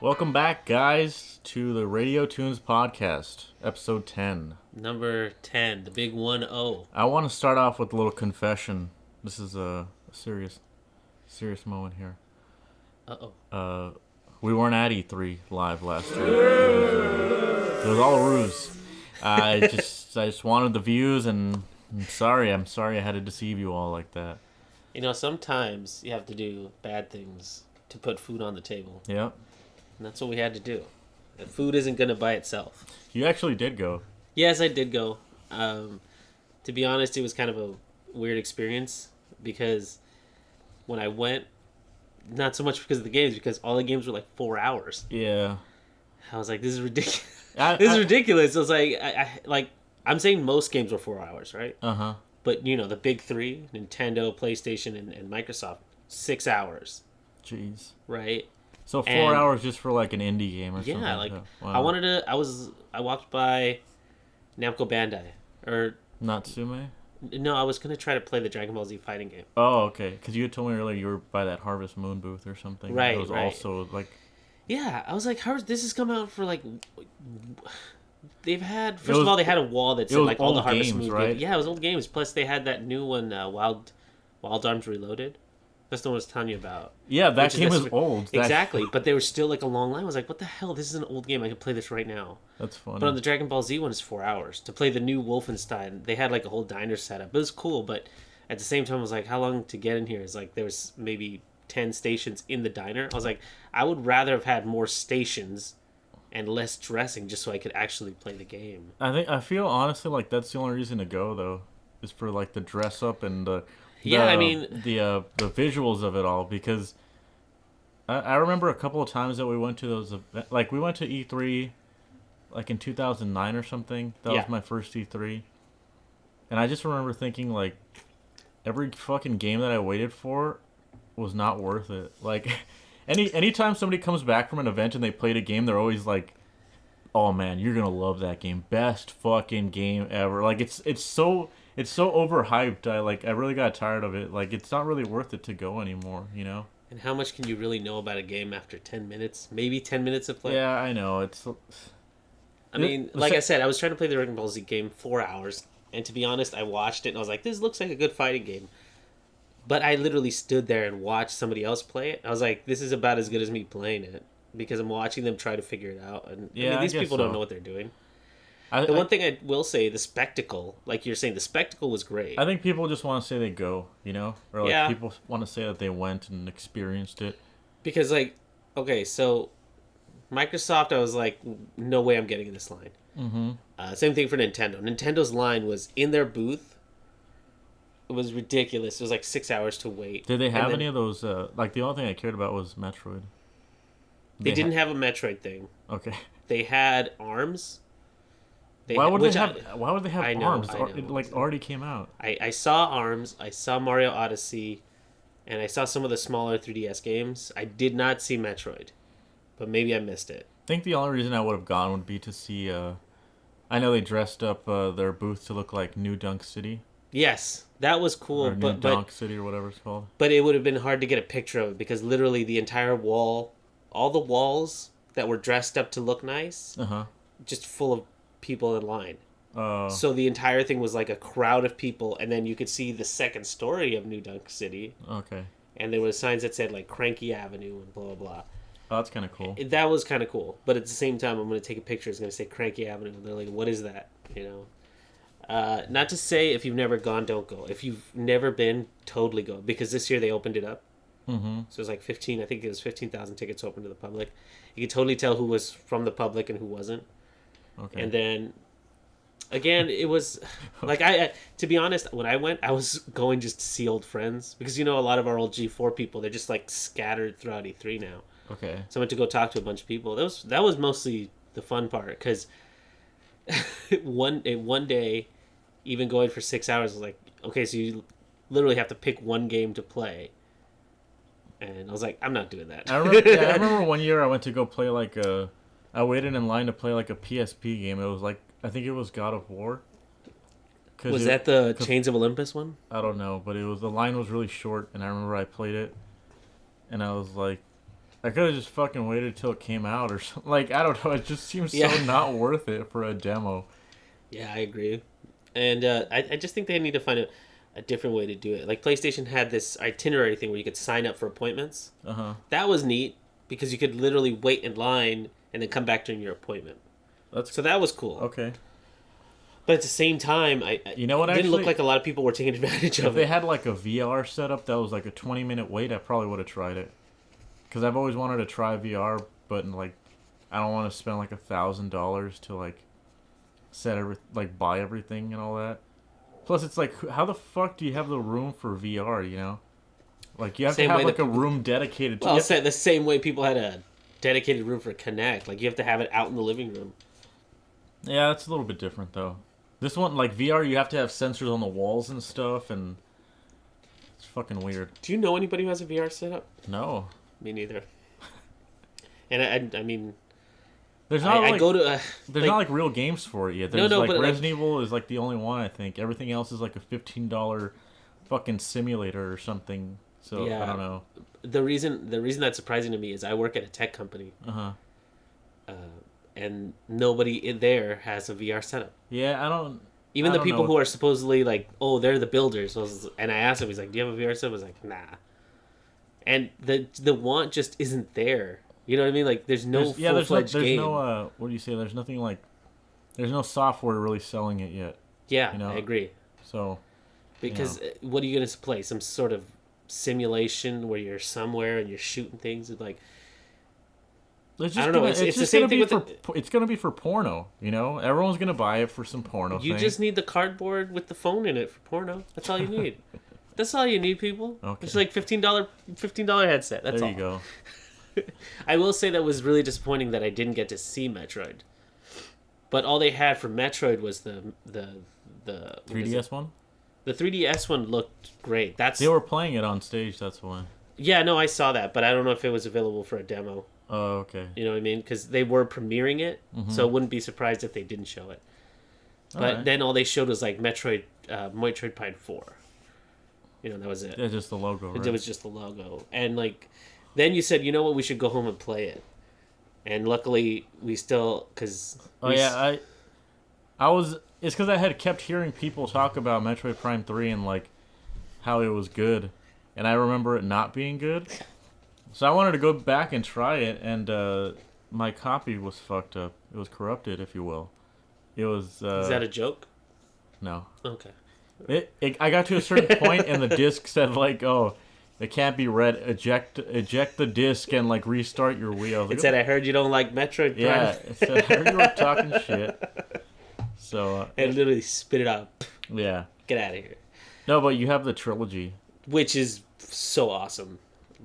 Welcome back, guys, to the Radio Toons podcast, episode 10. Number 10, the big 1-0. I want to start off with a little confession. This is a serious moment here. We weren't at E3 live last week. It was all a ruse. I just wanted the views, and I'm sorry I had to deceive you all like that. You know, sometimes you have to do bad things to put food on the table. Yep. And that's what we had to do. The food isn't going to buy itself. You actually did go. Yes, I did go. To be honest, it was kind of a weird experience because when I went, not so much because of the games, because all the games were like 4 hours. Yeah. I was like, this is ridiculous. This is ridiculous. I was like, I'm saying most games were 4 hours, right? Uh-huh. But, you know, the big three, Nintendo, PlayStation, and Microsoft, 6 hours. Jeez. Right? So 4 hours just for like an indie game or something? Yeah, like, wow. I walked by Namco Bandai. Or... Natsume? No, I was going to try to play the Dragon Ball Z fighting game. Oh, okay. Because you had told me earlier you were by that Harvest Moon booth or something. Right, It was also like... Yeah, I was like, this has come out for like... They've had... First of all, they had a wall that said like all the Harvest Moon right? games. Yeah, it was old games. Plus, they had that new one, Wild Arms Reloaded. That's the one I was telling you about. Yeah, that game is old. Exactly, but there was still like a long line. I was like, what the hell? This is an old game. I could play this right now. That's funny. But on the Dragon Ball Z one, it's 4 hours. To play the new Wolfenstein, they had like a whole diner setup. It was cool, but at the same time, I was like, how long to get in here? It's like there was maybe 10 stations in the diner. I was like, I would rather have had more stations and less dressing just so I could actually play the game. I feel honestly like that's the only reason to go though, is for like the dress up and the visuals of it all, because I remember a couple of times that we went to those like we went to E3 like in 2009 or something. That was my first E3, and I just remember thinking like every fucking game that I waited for was not worth it. Like anytime somebody comes back from an event and they played a game, they're always like, oh man, you're gonna love that game, best fucking game ever. Like it's so overhyped. I really got tired of it. Like, it's not really worth it to go anymore, you know? And how much can you really know about a game after 10 minutes? Maybe 10 minutes of play? Yeah, I know. I mean, like I said, I was trying to play the Dragon Ball Z game 4 hours. And to be honest, I watched it and I was like, this looks like a good fighting game. But I literally stood there and watched somebody else play it. I was like, this is about as good as me playing it. Because I'm watching them try to figure it out. And yeah, I mean, these people don't know what they're doing. One thing I will say, the spectacle, like you're saying, the spectacle was great. I think people just want to say they go, you know? Or like people want to say that they went and experienced it. Because like, okay, so Microsoft, I was like, no way I'm getting in this line. Mm-hmm. Same thing for Nintendo. Nintendo's line was in their booth. It was ridiculous. It was like 6 hours to wait. Did they have any of those? Like the only thing I cared about was Metroid. They didn't have a Metroid thing. Okay. They had ARMS. Why would they have ARMS? I know. It like already came out. I saw ARMS. I saw Mario Odyssey, and I saw some of the smaller 3DS games. I did not see Metroid, but maybe I missed it. I think the only reason I would have gone would be to see. I know they dressed up their booth to look like New Dunk City. Yes, that was cool. Or New Donk City or whatever it's called. But it would have been hard to get a picture of it because literally the entire wall, all the walls that were dressed up to look nice, just full of people in line. So the entire thing was like a crowd of people, and then you could see the second story of New Dunk City. Okay. And there were signs that said like Cranky Avenue and blah blah blah. Oh, that's kind of cool. That was kind of cool, but at the same time, I'm going to take a picture. It's going to say Cranky Avenue. They're like, what is that? You know. Not to say if you've never gone, don't go. If you've never been, totally go, because this year they opened it up. Mm-hmm. So it was like 15. I think it was 15,000 tickets open to the public. You could totally tell who was from the public and who wasn't. Okay. And then, again, it was like to be honest, when I went, I was going just to see old friends because you know a lot of our old G4 people, they're just like scattered throughout E3 now. Okay. So I went to go talk to a bunch of people. That was mostly the fun part because one day, even going for 6 hours, was like, okay, so you literally have to pick one game to play. And I was like, I'm not doing that. I remember one year I went to go play I waited in line to play like a PSP game. It was like, I think it was God of War. Was that the Chains of Olympus one? I don't know, but the line was really short, and I remember I played it, and I was like, I could have just fucking waited till it came out or something. Like, I don't know. It just seems so not worth it for a demo. Yeah, I agree. And I just think they need to find a different way to do it. Like, PlayStation had this itinerary thing where you could sign up for appointments. Uh-huh. That was neat because you could literally wait in line and then come back during your appointment. So that was cool. Okay. But at the same time, you know what? It didn't look like a lot of people were taking advantage of it. If they had like a VR setup that was like a 20-minute wait, I probably would have tried it. Because I've always wanted to try VR, but like, I don't want to spend like $1,000 to like buy everything and all that. Plus, it's like, how the fuck do you have the room for VR? You know, like you have to have like a room dedicated to. Well, the same way people had a dedicated room for Kinect. Like you have to have it out in the living room. Yeah, that's a little bit different though. This one, like VR, you have to have sensors on the walls and stuff, and it's fucking weird. Do you know anybody who has a VR setup? No. Me neither. And I mean, there's not I go to there's not like real games for it yet. There's no, like but Resident Evil is like the only one I think. Everything else is like a $15 fucking simulator or something. So I don't know. The reason that's surprising to me is I work at a tech company. And nobody in there has a VR setup. Yeah, I don't. Even the people who are supposedly like, oh, they're the builders. And I asked him, he's like, do you have a VR setup? I was like, nah. And the want just isn't there. You know what I mean? Like, there's no full-fledged game. There's no, what do you say? There's nothing like, there's no software really selling it yet. Yeah, you know? I agree. So, because what are you going to play? Some sort of simulation where you're somewhere and you're shooting things? Like, I don't know. It's the same thing with it's going to be for porno, you know? Everyone's going to buy it for some porno You just need the cardboard with the phone in it for porno. That's all you need. That's all you need, people. Okay. It's like $15 headset. That's all. There you go. I will say that was really disappointing that I didn't get to see Metroid. But all they had for Metroid was the 3DS one? The 3DS one looked great. They were playing it on stage, that's why. Yeah, no, I saw that, but I don't know if it was available for a demo. Oh, okay. You know what I mean? Because they were premiering it, so I wouldn't be surprised if they didn't show it. But then all they showed was like Metroid Prime 4. You know, that was it. Yeah, just the logo, right? It was just the logo. And like, then you said, you know what, we should go home and play it. And luckily, we still, because... I was... It's because I had kept hearing people talk about Metroid Prime 3 and like, how it was good. And I remember it not being good. So I wanted to go back and try it, and my copy was fucked up. It was corrupted, if you will. It was... Is that a joke? No. Okay. I got to a certain point, and the disc said, like, oh, it can't be read. Eject the disc and, like, restart your Wii. It said, I heard you don't like Metroid Prime. Yeah, it said, I heard you were talking shit. So... and literally spit it out. Yeah. Get out of here. No, but you have the trilogy. Which is so awesome.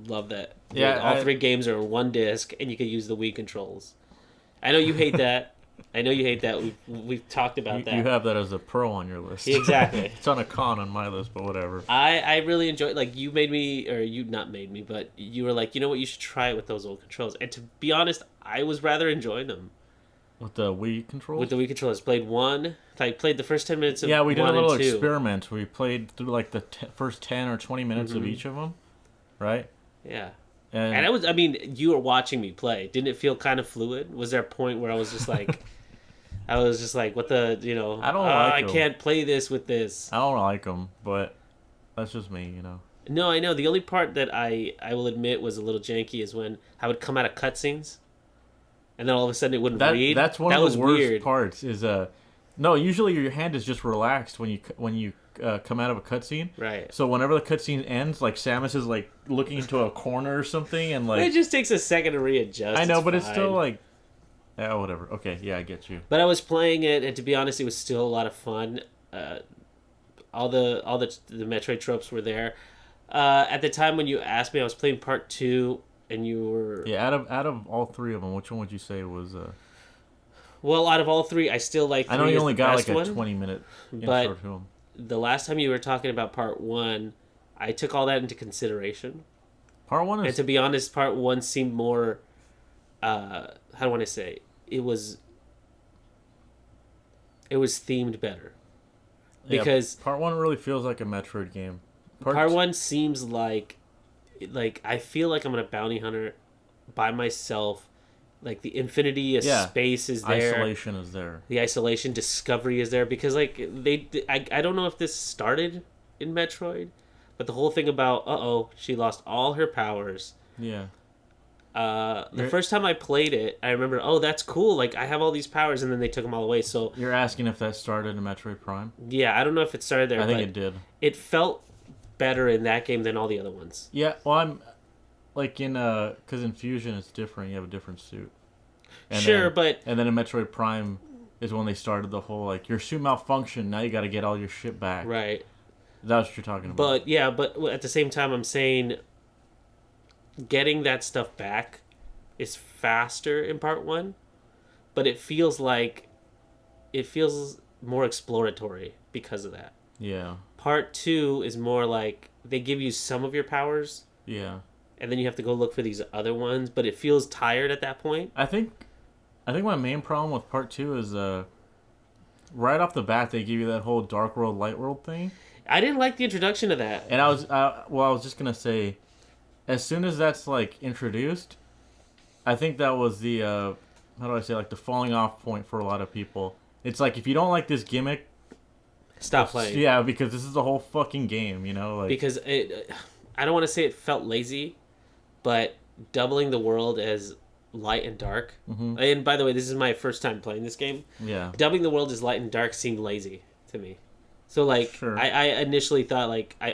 Love that. Yeah, all three games are on one disc, and you can use the Wii controls. I know you hate that. We've talked about that. You have that as a pro on your list. Exactly. It's on a con on my list, but whatever. I really enjoyed, like, you made me, or you not made me, but you were like, you know what, you should try it with those old controls. And to be honest, I was rather enjoying them. With the Wii controls? With the Wii controllers. Played the first 10 minutes of 1 and 2. Yeah, we did a little experiment. We played through like the first 10 or 20 minutes of each of them, right? Yeah. And you were watching me play. Didn't it feel kind of fluid? Was there a point where I was just like... what the, you know... I can't play this with this. I don't like them, but that's just me, you know. No, I know. The only part that I will admit was a little janky is when I would come out of cutscenes, and then all of a sudden it wouldn't read. That's one of the worst parts. Is no, usually your hand is just relaxed when you come out of a cutscene. Right. So whenever the cutscene ends, like Samus is like looking into a corner or something, and like it just takes a second to readjust. I know, but it's still like, yeah, whatever. Okay, yeah, I get you. But I was playing it, and to be honest, it was still a lot of fun. All the Metroid tropes were there. At the time when you asked me, I was playing part 2, and you were... Yeah, out of all three of them, which one would you say was... Well, out of all three, I still like 3. I know you only got like a 20-minute intro to them. The last time you were talking about part 1, I took all that into consideration. Part 1 is... And to be honest, part 1 seemed more... how do I want to say? It was themed better. Because... Part 1 really feels like a Metroid game. Part 1 seems like I feel like I'm on a bounty hunter, by myself. Like the infinity of Yeah. space is there. Isolation is there. The isolation, discovery is there because like I don't know if this started in Metroid, but the whole thing about she lost all her powers. Yeah. The first time I played it, I remember, that's cool. Like I have all these powers, and then they took them all away. So you're asking if that started in Metroid Prime? Yeah, I don't know if it started there. I think it did. It felt better in that game than all the other ones. Yeah, well, I'm like because in Fusion it's different. You have a different suit. And then in Metroid Prime is when they started the whole like your suit malfunctioned. Now you got to get all your shit back. Right. That's what you're talking about. But at the same time, I'm saying getting that stuff back is faster in part 1, but it feels more exploratory because of that. Yeah. Part 2 is more like they give you some of your powers. Yeah. And then you have to go look for these other ones, but it feels tired at that point. I think my main problem with part 2 is right off the bat they give you that whole dark world light world thing. I didn't like the introduction of that. And I was just gonna say, as soon as that's like introduced, I think that was the how do I say, like the falling off point for a lot of people. It's like if you don't like this gimmick, stop playing. Yeah, because this is the whole fucking game, like because I don't want to say it felt lazy, but doubling the world as light and dark. Mm-hmm. And by the way, this is my first time playing this game. Yeah. Doubling the world as light and dark seemed lazy to me. So like sure. I initially thought like I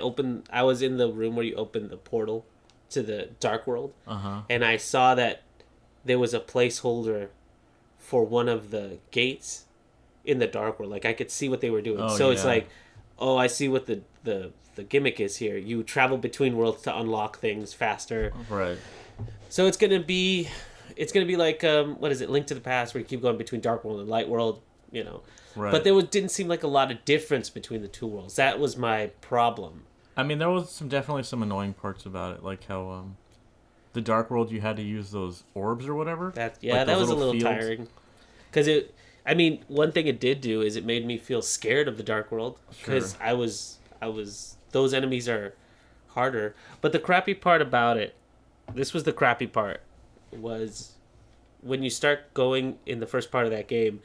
was in the room where you open the portal to the dark world. Uh-huh. And I saw that there was a placeholder for one of the gates in the dark world. Like I could see what they were doing. It's like, I see what the gimmick is here. You travel between worlds to unlock things faster. Right. So it's gonna be like what is it? Link to the Past, where you keep going between dark world and light world. Right. But didn't seem like a lot of difference between the two worlds. That was my problem. I mean, there was definitely some annoying parts about it, like how the dark world you had to use those orbs or whatever. That was a little tiring. Because one thing it did do is it made me feel scared of the dark world because I was those enemies are harder. But the crappy part about it, this was the crappy part, was when you start going in the first part of that game,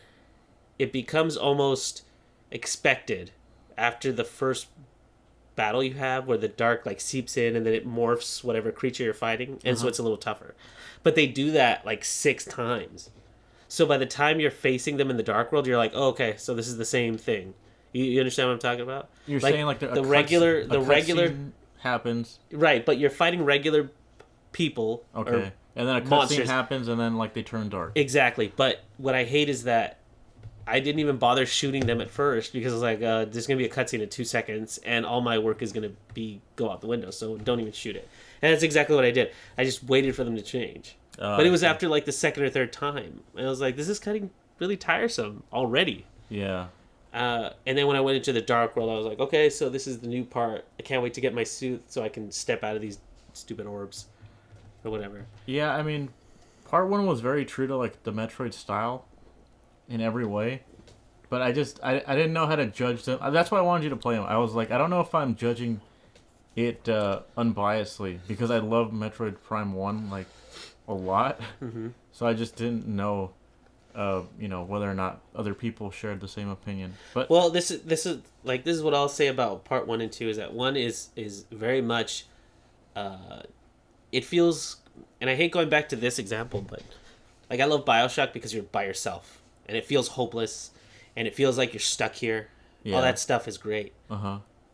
it becomes almost expected after the first battle you have where the dark like seeps in and then it morphs whatever creature you're fighting, and so it's a little tougher. But they do that like 6 times. So by the time you're facing them in the dark world, you're like, oh, okay, so this is the same thing. You understand what I'm talking about? You're saying like the regular happens, right? But you're fighting regular people, okay, and then a cutscene happens, and then like they turn dark. Exactly. But what I hate is that I didn't even bother shooting them at first because I was like, there's gonna be a cutscene in 2 seconds, and all my work is gonna go out the window. So don't even shoot it. And that's exactly what I did. I just waited for them to change. But it was after like the second or third time. And I was like, this is getting really tiresome already. Yeah. And then when I went into the dark world, I was like, okay, so this is the new part. I can't wait to get my suit so I can step out of these stupid orbs or whatever. Yeah, I mean, part 1 was very true to like the Metroid style in every way. But I didn't know how to judge them. That's why I wanted you to play them. I was like, I don't know if I'm judging it unbiasedly because I love Metroid Prime 1 like a lot. Mm-hmm. So I just didn't know whether or not other people shared the same opinion. But well, this is what I'll say about part 1 and 2 is that 1 is very much it feels, and I hate going back to this example, but like I love BioShock because you're by yourself and it feels hopeless and it feels like you're stuck here. Yeah. All that stuff is great.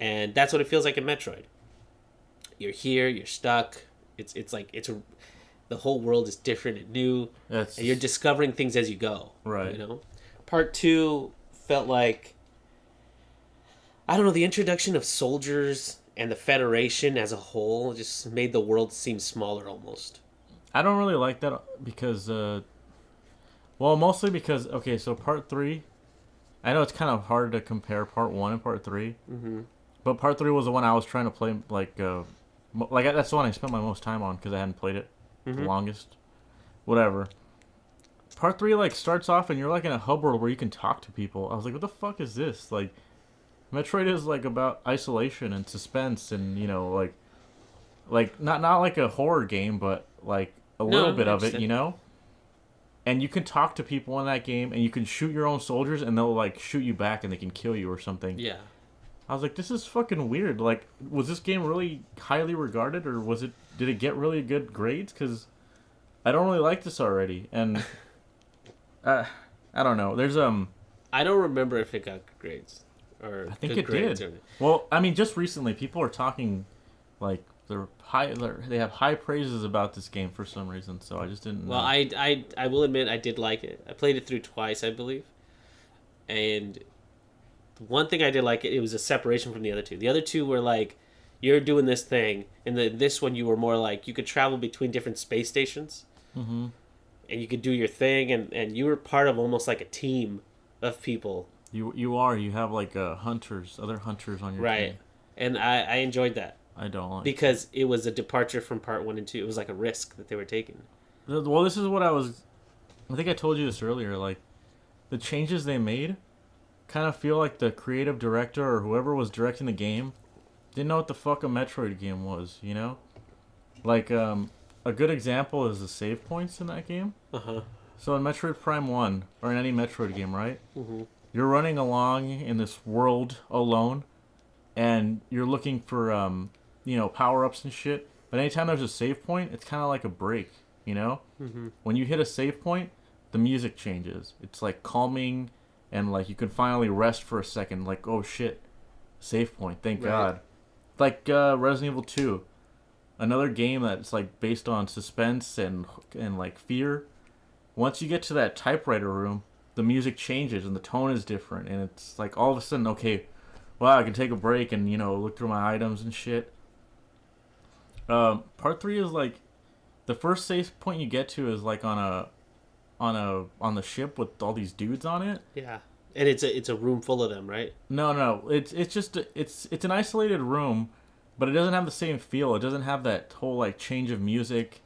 And that's what it feels like in Metroid. You're here, you're stuck. It's like the whole world is different and new, and you're discovering things as you go. Right. Part 2 felt like, I don't know, the introduction of soldiers and the Federation as a whole just made the world seem smaller almost. I don't really like that because, mostly because, okay, so part 3, I know it's kind of hard to compare part 1 and part 3, but part 3 was the one I was trying to play, like that's the one I spent my most time on because I hadn't played it the longest. Whatever. Part 3 like starts off and you're like in a hub world where you can talk to people. I was like, what the fuck is this? Like, Metroid is like about isolation and suspense and like not like a horror game, but like a No, little I bit of it, understand. you know. And you can talk to people in that game, and you can shoot your own soldiers, and they'll like shoot you back, and they can kill you or something. Yeah. I was like, this is fucking weird. Like, was this game really highly regarded, or was it? Did it get really good grades? Because I don't really like this already, and I don't know. There's I don't remember if it got good grades or I think good it grades did. or Well, I mean, just recently, people are talking like they have high praises about this game for some reason. So I just didn't know. Well, I will admit I did like it. I played it through twice, I believe. And one thing I did like it was a separation from the other two. The other two were like you're doing this thing, and this one you were more like you could travel between different space stations. Mm-hmm. And you could do your thing, and you were part of almost like a team of people. You have like other hunters on your Right. team. And I enjoyed that. I don't like because it was a departure from part 1 and 2. It was like a risk that they were taking. Well, this is what I think I told you this earlier. Like, the changes they made kind of feel like the creative director or whoever was directing the game didn't know what the fuck a Metroid game was, you know? Like, a good example is the save points in that game. Uh-huh. So in Metroid Prime 1, or in any Metroid game, right? Mm-hmm. You're running along in this world alone, and you're looking for, power-ups and shit. But anytime there's a save point, it's kind of like a break, you know? Mm-hmm. When you hit a save point, the music changes. It's like calming, and like you can finally rest for a second. Like, oh shit, save point, thank God. Like Resident Evil 2, another game that's like based on suspense and like fear. Once you get to that typewriter room, the music changes and the tone is different, and it's like all of a sudden, okay, wow, I can take a break and look through my items and shit. Part 3 is like the first save point you get to is like on the ship with all these dudes on it. Yeah. And it's a room full of them, right? No. It's just it's an isolated room, but it doesn't have the same feel. It doesn't have that whole like change of music,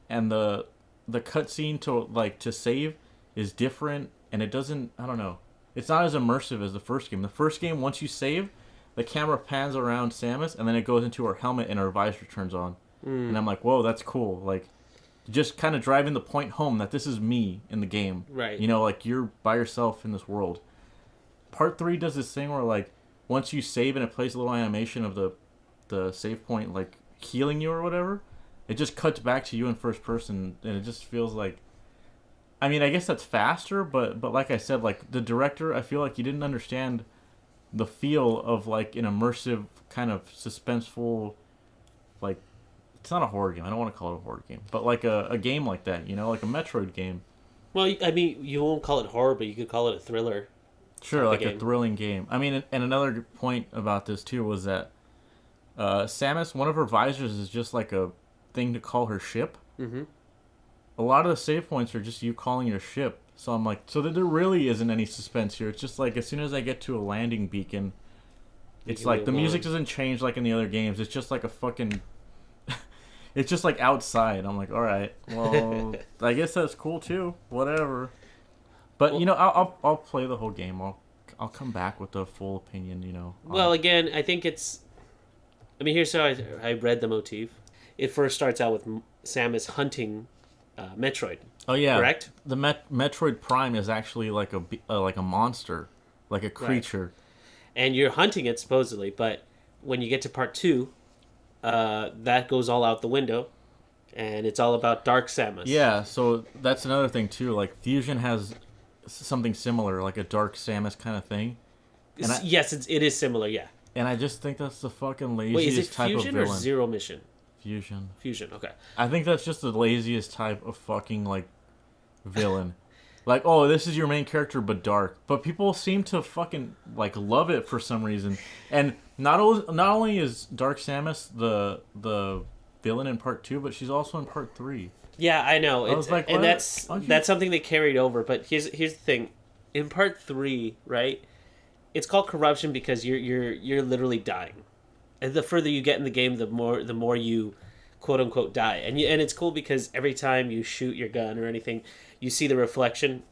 and the cutscene to save is different, and it doesn't. I don't know. It's not as immersive as the first game. The first game, once you save, the camera pans around Samus, and then it goes into her helmet, and her visor turns on. And I'm like, whoa, that's cool. Like, just kind of driving the point home that this is me in the game. Right. Like you're by yourself in this world. Part 3 does this thing where like once you save and it plays a little animation of the save point like healing you or whatever, it just cuts back to you in first person, and it just feels like, I mean, I guess that's faster, but like I said, like the director, I feel like he didn't understand the feel of like an immersive kind of suspenseful, like, it's not a horror game. I don't want to call it a horror game, but like a game like that, like a Metroid game. Well, I mean, you won't call it horror, but you could call it a thriller. Sure, like a thrilling game. I mean, and another point about this too was that Samus, one of her visors is just like a thing to call her ship. Mm-hmm. A lot of the save points are just you calling your ship. So I'm like, so that there really isn't any suspense here. It's just like as soon as I get to a landing beacon, it's like the music doesn't change like in the other games. It's just like a fucking... It's just like outside. I'm like, all right, well, I guess that's cool too. Whatever. But I'll play the whole game. I'll come back with a full opinion. Well, again, I think it's. I mean, here's how I read the motif. It first starts out with Samus hunting Metroid. Oh yeah, correct. The Metroid Prime is actually like a monster, like a creature. Right. And you're hunting it supposedly, but when you get to part 2. That goes all out the window, and it's all about Dark Samus. Yeah, so that's another thing too. Like Fusion has something similar, like a Dark Samus kind of thing. Yes, it is similar. Yeah. And I just think that's the fucking laziest Wait, is it type of Fusion villain. or Zero Mission? Fusion. Fusion. Okay. I think that's just the laziest type of fucking like villain. Like, oh, this is your main character, but dark. But people seem to fucking like love it for some reason. And not only is Dark Samus the villain in part 2, but she's also in part 3. Yeah, I know. I was like, and that's something they carried over. But here's the thing: in part 3, right? It's called corruption because you're literally dying, and the further you get in the game, the more you, quote unquote, die. And it's cool because every time you shoot your gun or anything, you see the reflection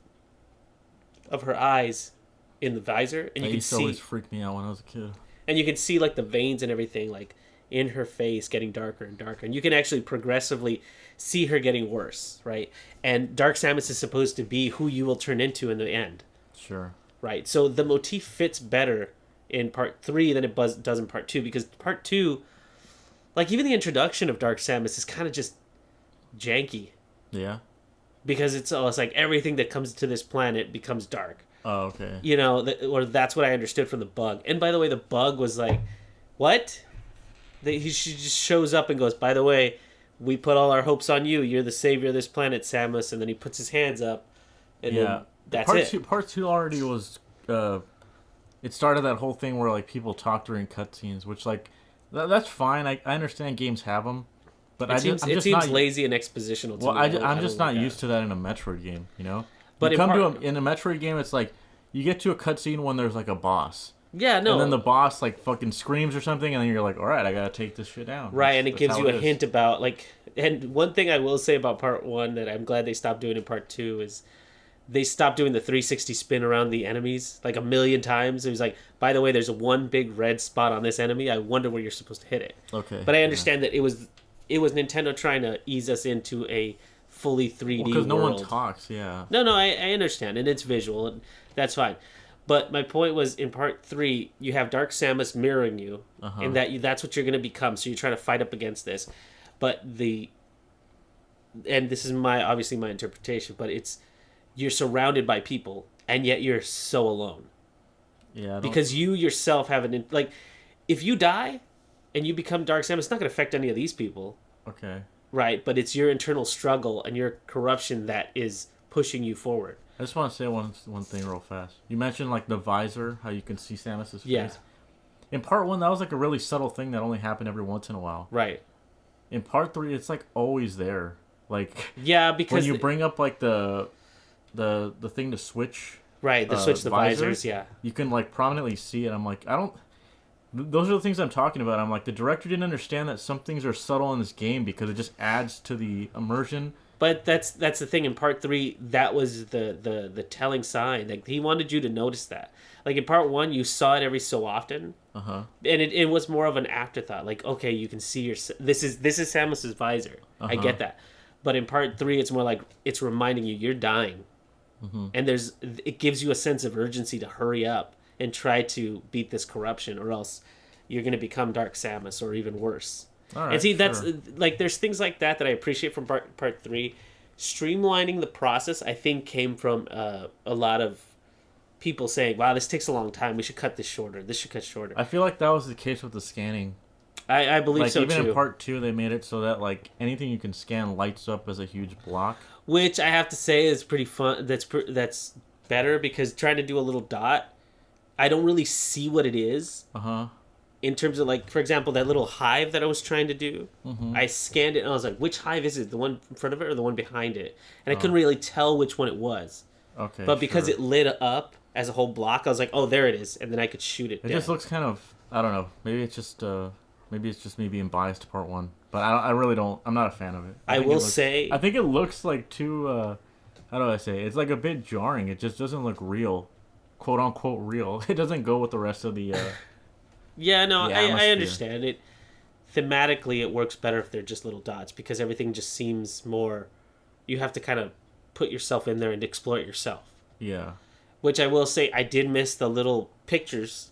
of her eyes in the visor, and you can see. Always freaked me out when I was a kid. And you can see like the veins and everything like in her face getting darker and darker, and you can actually progressively see her getting worse, right? And Dark Samus is supposed to be who you will turn into in the end. Sure. Right. So the motif fits better in part 3 than it does in part 2, because part 2, like, even the introduction of Dark Samus is kind of just janky. Yeah. Because it's like everything that comes to this planet becomes dark. Oh, okay. You know, or that's what I understood from the bug. And by the way, the bug was like, what? She just shows up and goes, by the way, we put all our hopes on you. You're the savior of this planet, Samus. And then he puts his hands up. And then that's it. Part 2 already was... it started that whole thing where, like, people talk during cutscenes, which, like, that's fine. I understand games have them. But it seems lazy and expositional to me. I'm just not used to that in a Metroid game, you know? But in a Metroid game, it's like, you get to a cutscene when there's, like, a boss. Yeah, no. And then the boss, like, fucking screams or something, and then you're like, alright, I gotta take this shit down. Right, and it gives you a hint about, like... And one thing I will say about part 1 that I'm glad they stopped doing in part 2 is they stopped doing the 360 spin around the enemies, like, 1,000,000 times. It was like, by the way, there's one big red spot on this enemy. I wonder where you're supposed to hit it. Okay. But I understand that it was Nintendo trying to ease us into a fully 3D world. Because no one talks, yeah. No, I understand, and it's visual, and that's fine. But my point was, in part 3, you have Dark Samus mirroring you, and that's what you're going to become. So you're trying to fight up against this, but and this is obviously my interpretation, but you're surrounded by people, and yet you're so alone. Yeah. Because you yourself have if you die, and you become Dark Samus, it's not going to affect any of these people. Okay. Right, but it's your internal struggle and your corruption that is pushing you forward. I just want to say one thing real fast. You mentioned, like, the visor, how you can see Samus's face. Yeah. In part 1, that was, like, a really subtle thing that only happened every once in a while. Right. In part 3, it's, like, always there. Like, yeah, because when you bring up, like, the thing to switch... Right, switch the visors, yeah. You can, like, prominently see it. I'm like, those are the things I'm talking about. I'm like, the director didn't understand that some things are subtle in this game because it just adds to the immersion. But that's the thing. In part 3, that was the telling sign. Like, he wanted you to notice that. Like, in part 1, you saw it every so often, and it was more of an afterthought. Like, okay, you can see this is Samus's visor. I get that. But in part 3, it's more like it's reminding you you're dying, and it gives you a sense of urgency to hurry up and try to beat this corruption, or else you're going to become Dark Samus, or even worse. All right, and see, that's like, there's things like that I appreciate from part 3. Streamlining the process, I think, came from a lot of people saying, "Wow, this takes a long time. We should cut this shorter. This should cut shorter." I feel like that was the case with the scanning. I believe so even too. Even in part 2, they made it so that, like, anything you can scan lights up as a huge block. Which I have to say is pretty fun. That's better, because trying to do a little dot, I don't really see what it is. In terms of, like, for example, that little hive that I was trying to do, I scanned it and I was like, which hive is it? The one in front of it or the one behind it? And I couldn't really tell which one it was. Okay. But because it lit up as a whole block, I was like, oh, there it is. And then I could shoot it. It just looks kind of, I don't know. Maybe it's just me being biased to part 1. But I really don't, I'm not a fan of it. I think it looks like too, how do I say? It's like a bit jarring. It just doesn't look real. Quote unquote real. It doesn't go with the rest of the... Yeah, no, I understand it. Thematically, it works better if they're just little dots, because everything just seems more... You have to kind of put yourself in there and explore it yourself. Yeah. Which I will say, I did miss the little pictures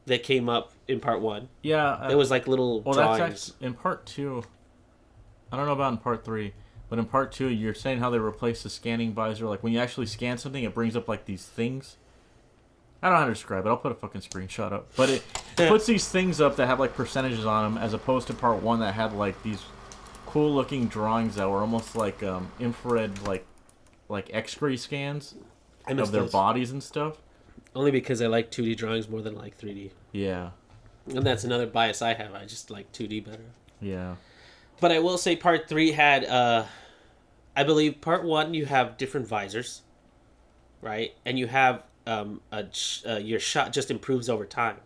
that came up in part 1. Yeah. There was, like, little drawings. That's actually, in part 2... I don't know about in part 3, but in part 2, you're saying how they replaced the scanning visor. Like, when you actually scan something, it brings up, like, these things... I don't know how to describe it. I'll put a fucking screenshot up. But it puts these things up that have, like, percentages on them, as opposed to part 1 that had, like, these cool-looking drawings that were almost like infrared, like X-ray scans of their bodies and stuff. Only because I like 2D drawings more than I like 3D. Yeah. And that's another bias I have. I just like 2D better. Yeah. But I will say part 3 had, I believe part 1, you have different visors, right? And you have... your shot just improves over time.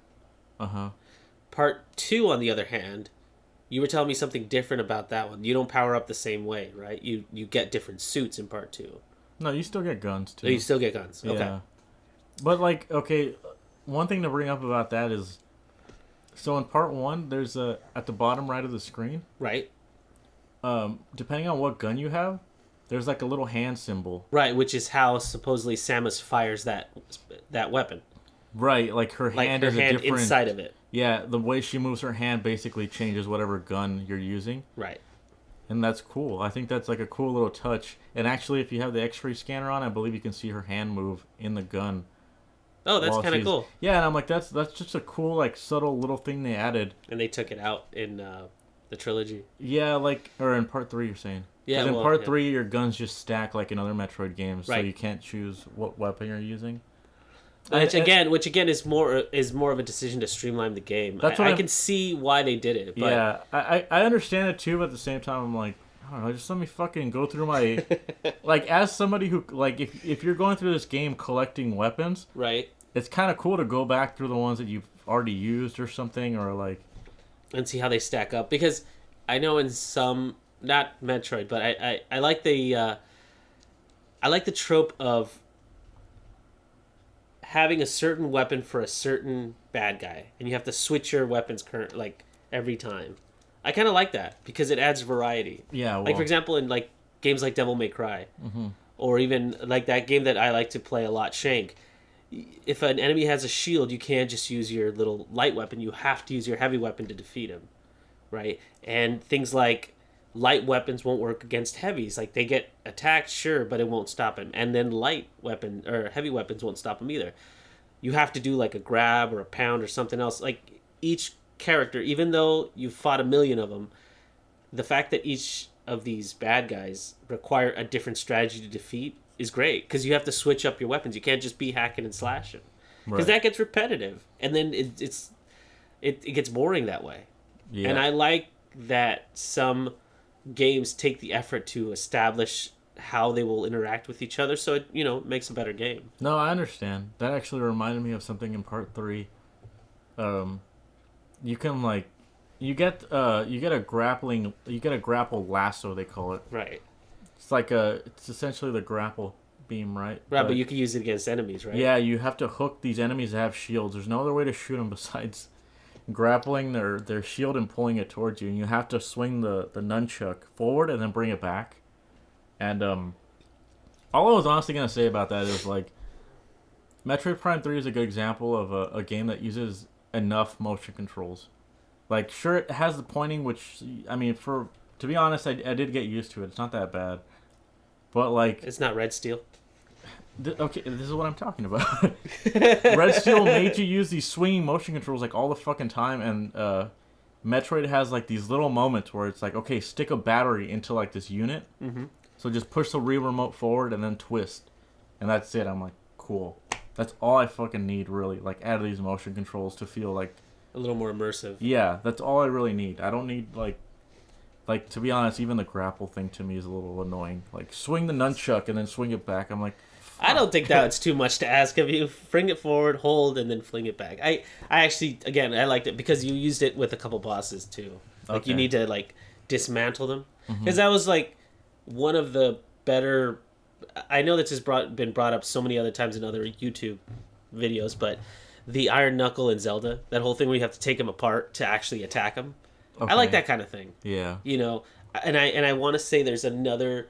Part 2, on the other hand, you were telling me something different about that one. You don't power up the same way, right? You get different suits in part 2. No, you still get guns too. Oh, you still get guns. Okay. Yeah. But, like, okay, one thing to bring up about that is So in part one, there's a at the bottom right of the screen. Right. Depending on what gun you have, there's like a little hand symbol. Right, which is how supposedly Samus fires that weapon. Right, like her Like hand her is hand a different. inside of it. Yeah, the way she moves her hand basically changes whatever gun you're using. Right. And that's cool. I think that's like a cool little touch. And actually, if you have the X-ray scanner on, I believe you can see her hand move in the gun. Oh, that's kind of cool. Yeah, and I'm like, that's just a cool, like, subtle little thing they added. And they took it out in the trilogy. Yeah, like, or in part 3, you're saying. Yeah, in part 3, your guns just stack like in other Metroid games, right. So you can't choose what weapon you're using. Which again is more of a decision to streamline the game. That's what I can see why they did it. But... Yeah, I understand it too, but at the same time, I'm like, I don't know, just let me fucking go through my... like, as somebody who, like, if you're going through this game collecting weapons... Right. It's kind of cool to go back through the ones that you've already used or something, or like... And see how they stack up. Because I know in some... Not Metroid, but I like the... I like the trope of having a certain weapon for a certain bad guy, and you have to switch your weapons every time. I kind of like that because it adds variety. Yeah, well, like for example, in like games like Devil May Cry, or even like that game that I like to play a lot, Shank. If an enemy has a shield, you can't just use your little light weapon. You have to use your heavy weapon to defeat him, right? And things like light weapons won't work against heavies. Like they get attacked, sure, but it won't stop him. And then light weapon or heavy weapons won't stop him either. You have to do like a grab or a pound or something else. Like each character, even though you've fought a million of them, the fact that each of these bad guys require a different strategy to defeat is great because you have to switch up your weapons. You can't just be hacking and slashing because that gets repetitive, and then it gets boring that way. Yeah. And I like that some games take the effort to establish how they will interact with each other, so it makes a better game. No, I understand. That actually reminded me of something in part 3. You can like you get a grapple lasso, they call it. Right. It's essentially the grapple beam, right? Right, but you can use it against enemies, right? Yeah, you have to hook these enemies that have shields. There's no other way to shoot them besides grappling their shield and pulling it towards you. And you have to swing the nunchuck forward and then bring it back. And all I was honestly going to say about that is, like, Metroid Prime 3 is a good example of a game that uses enough motion controls. Like, sure, it has the pointing, which, I mean, to be honest, I did get used to it. It's not that bad. But, like... It's not Red Steel? Okay, this is what I'm talking about. Red Steel made you use these swinging motion controls, like, all the fucking time, and Metroid has, like, these little moments where it's like, okay, stick a battery into, like, this unit. Mm-hmm. So just push the Wii remote forward and then twist. And that's it. I'm like, cool. That's all I fucking need, really. Like, add these motion controls to feel, like... A little more immersive. Yeah, that's all I really need. I don't need, like, to be honest, even the grapple thing to me is a little annoying. Like, swing the nunchuck and then swing it back. I'm like, fuck. I don't think that's too much to ask of you. Fling it forward, hold, and then fling it back. I actually, again, I liked it because you used it with a couple bosses, too. Like, you need to, like, dismantle them. Because that was, like, one of the better... I know this has been brought up so many other times in other YouTube videos, but the Iron Knuckle in Zelda, that whole thing where you have to take them apart to actually attack them. Okay. I like that kind of thing. Yeah. And I want to say there's another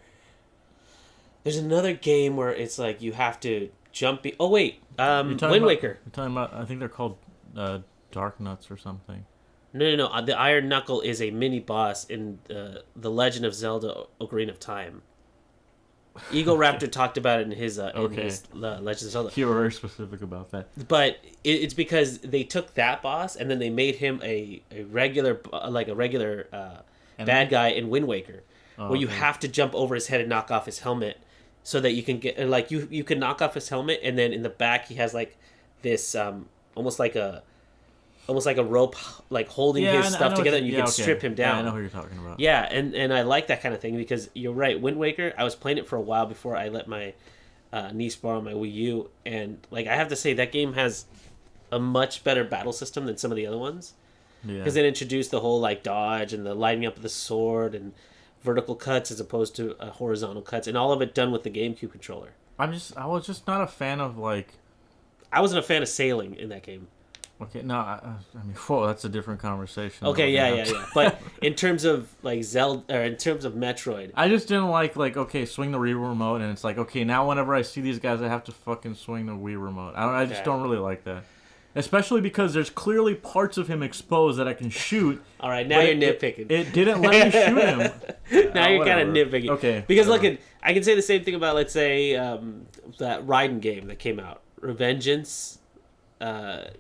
game where it's like you have to jump. Wind Waker. You're talking about? I think they're called Dark Nuts or something. No. The Iron Knuckle is a mini boss in the Legend of Zelda: Ocarina of Time. Eagle Raptor talked about it in his Legend of Zelda. You were very specific about that. But it's because they took that boss and then they made him a regular bad guy in Wind Waker, where you have to jump over his head and knock off his helmet, so that you can get you can knock off his helmet, and then in the back he has like this almost like a rope, like holding his stuff together, and you can strip him down. Yeah, I know who you're talking about. Yeah, and I like that kind of thing because you're right. Wind Waker, I was playing it for a while before I let my niece borrow my Wii U, and like I have to say that game has a much better battle system than some of the other ones. Yeah. Because it introduced the whole like dodge and the lighting up of the sword and vertical cuts as opposed to horizontal cuts, and all of it done with the GameCube controller. I was just not a fan of like. I wasn't a fan of sailing in that game. Okay, no, I mean, whoa, that's a different conversation. Okay, yeah. But in terms of like Zelda, or in terms of Metroid, I just didn't like okay, swing the Wii remote, and it's like, okay, now whenever I see these guys, I have to fucking swing the Wii remote. I just don't really like that, especially because there's clearly parts of him exposed that I can shoot. All right, now you're nitpicking. It didn't let me shoot him. Now you're kind of nitpicking. Okay, because look, I can say the same thing about, let's say, that Raiden game that came out, Revengeance.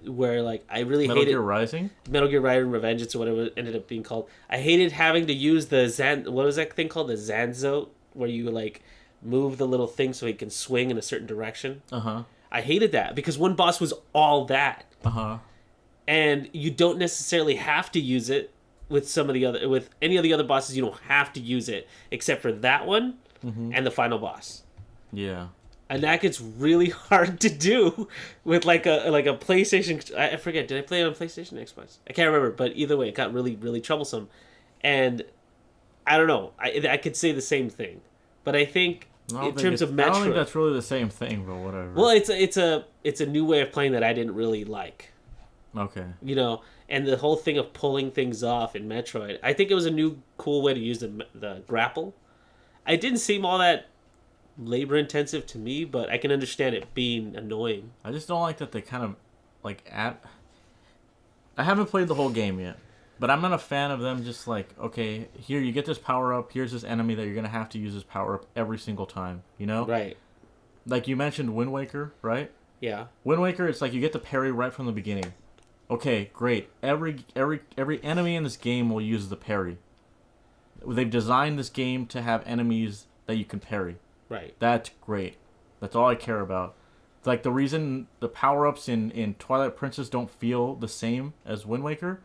Where like I really Metal hated Gear Rising, Metal Gear Rising Revengeance, or whatever it ended up being called. I hated having to use the what was that thing called, the Zanzo, where you like move the little thing so he can swing in a certain direction. I hated that because one boss was all that. And you don't necessarily have to use it with with any of the other bosses. You don't have to use it except for that one and the final boss. Yeah. And that gets really hard to do with like a PlayStation. I forget. Did I play it on PlayStation, Xbox? I can't remember. But either way, it got really, really troublesome. And I don't know. I could say the same thing, but I think in terms of Metroid, I don't think that's really the same thing. But whatever. Well, it's a new way of playing that I didn't really like. Okay. You know, and the whole thing of pulling things off in Metroid, I think it was a new, cool way to use the grapple. It didn't seem all that labor intensive to me, but I can understand it being annoying. I just don't like that they kind of like I haven't played the whole game yet, but I'm not a fan of them just like, okay, here you get this power up, here's this enemy that you're gonna have to use this power up every single time, you know? Right. Like you mentioned Wind Waker, right? Yeah. Wind Waker, it's like you get the parry right from the beginning. Okay, great. Every enemy in this game will use the parry. They've designed this game to have enemies that you can parry. Right. That's great. That's all I care about. It's like the reason the power-ups in Twilight Princess don't feel the same as Wind Waker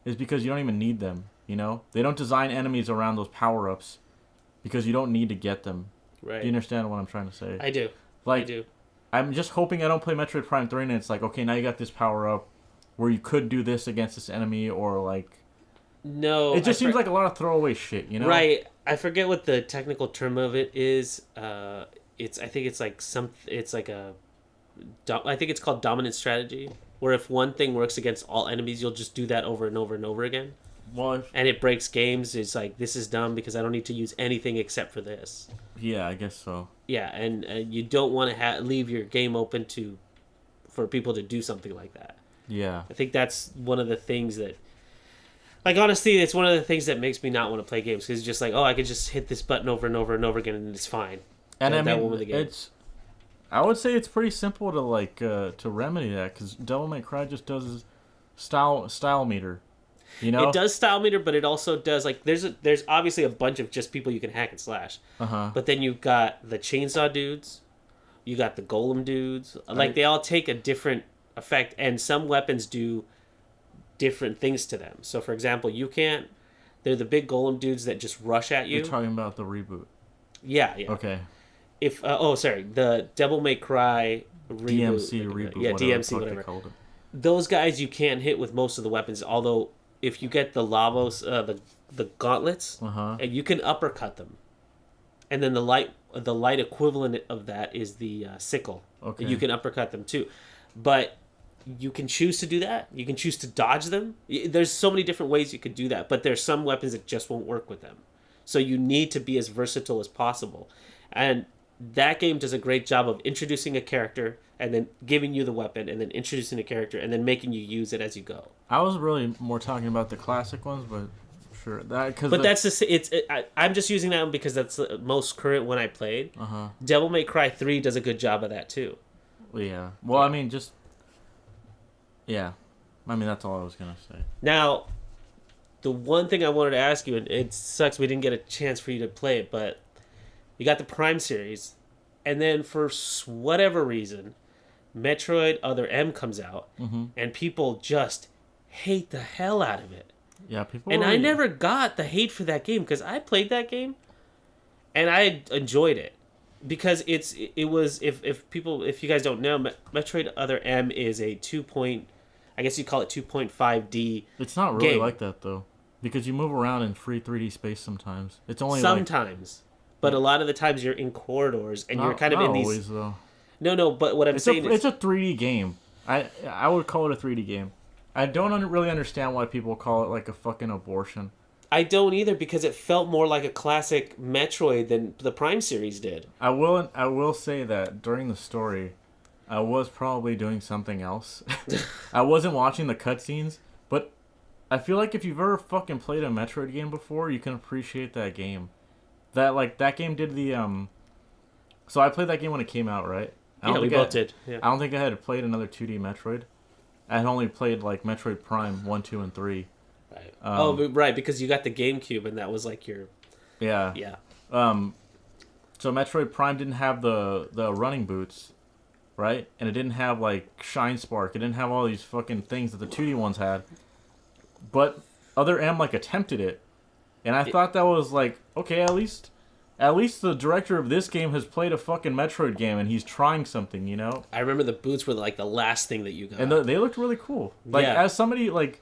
is because you don't even need them, you know? They don't design enemies around those power-ups because you don't need to get them. Right. Do you understand what I'm trying to say? I do. Like, I do. I'm just hoping I don't play Metroid Prime 3 and it's like, okay, now you got this power-up where you could do this against this enemy, or like... No. It just seems like a lot of throwaway shit, you know? Right. I forget what the technical term of it is. I think it's like I think it's called dominant strategy, where if one thing works against all enemies, you'll just do that over and over and over again. Well, and it breaks games. It's like, this is dumb because I don't need to use anything except for this. Yeah, I guess so. Yeah, and you don't want to leave your game open for people to do something like that. Yeah. I think that's one of the things that... Like, honestly, it's one of the things that makes me not want to play games, because it's just like, oh, I could just hit this button over and over and over again, and it's fine. And I mean, I would say it's pretty simple to like to remedy that, because Devil May Cry just does style meter, you know. It does style meter, but it also does like there's obviously a bunch of just people you can hack and slash. But then you've got the chainsaw dudes, you got the golem dudes. Like, they all take a different effect, and some weapons do different things to them. So, for example, they're the big golem dudes that just rush at you. You're talking about the reboot. Yeah. Okay. The Devil May Cry reboot. DMC reboot. Yeah, DMC, whatever. Those guys you can't hit with most of the weapons, although if you get the Lavos, the gauntlets, and you can uppercut them. And then the light equivalent of that is the sickle. Okay. You can uppercut them too. But you can choose to do that. You can choose to dodge them. There's so many different ways you could do that, but there's some weapons that just won't work with them. So you need to be as versatile as possible. And that game does a great job of introducing a character and then giving you the weapon and then introducing a character and then making you use it as you go. I was really more talking about the classic ones, but sure. I'm just using that one because that's the most current one I played. Devil May Cry 3 does a good job of that too. Yeah. Well, I mean, yeah. I mean, that's all I was going to say. Now, the one thing I wanted to ask you, and it sucks we didn't get a chance for you to play it, but you got the Prime series, and then for whatever reason, Metroid Other M comes out, and people just hate the hell out of it. Yeah, people. And I never got the hate for that game, because I played that game, and I enjoyed it. Because it was if you guys don't know, Metroid Other M is a 2.5D. It's not really game. Like that though, because you move around in free 3D space sometimes. It's only sometimes, but a lot of the times you're in corridors and you're kind of in these. Always though. No, but what I'm saying is it's a 3D game. I would call it a 3D game. I don't really understand why people call it like a fucking abortion. I don't either, because it felt more like a classic Metroid than the Prime series did. I will say that during the story, I was probably doing something else. I wasn't watching the cutscenes, but I feel like if you've ever fucking played a Metroid game before, you can appreciate that game. That game did the So I played that game when it came out, right? We both did. Yeah. I don't think I had played another 2D Metroid. I had only played like Metroid Prime 1, 2, and 3. Right. Right, because you got the GameCube and that was like your... Yeah. Yeah. So Metroid Prime didn't have the running boots, right? And it didn't have like Shine Spark. It didn't have all these fucking things that the 2D ones had. But Other M like attempted it. And I thought that was like, okay, at least the director of this game has played a fucking Metroid game and he's trying something, you know? I remember the boots were like the last thing that you got. And they looked really cool. Like, as somebody, like,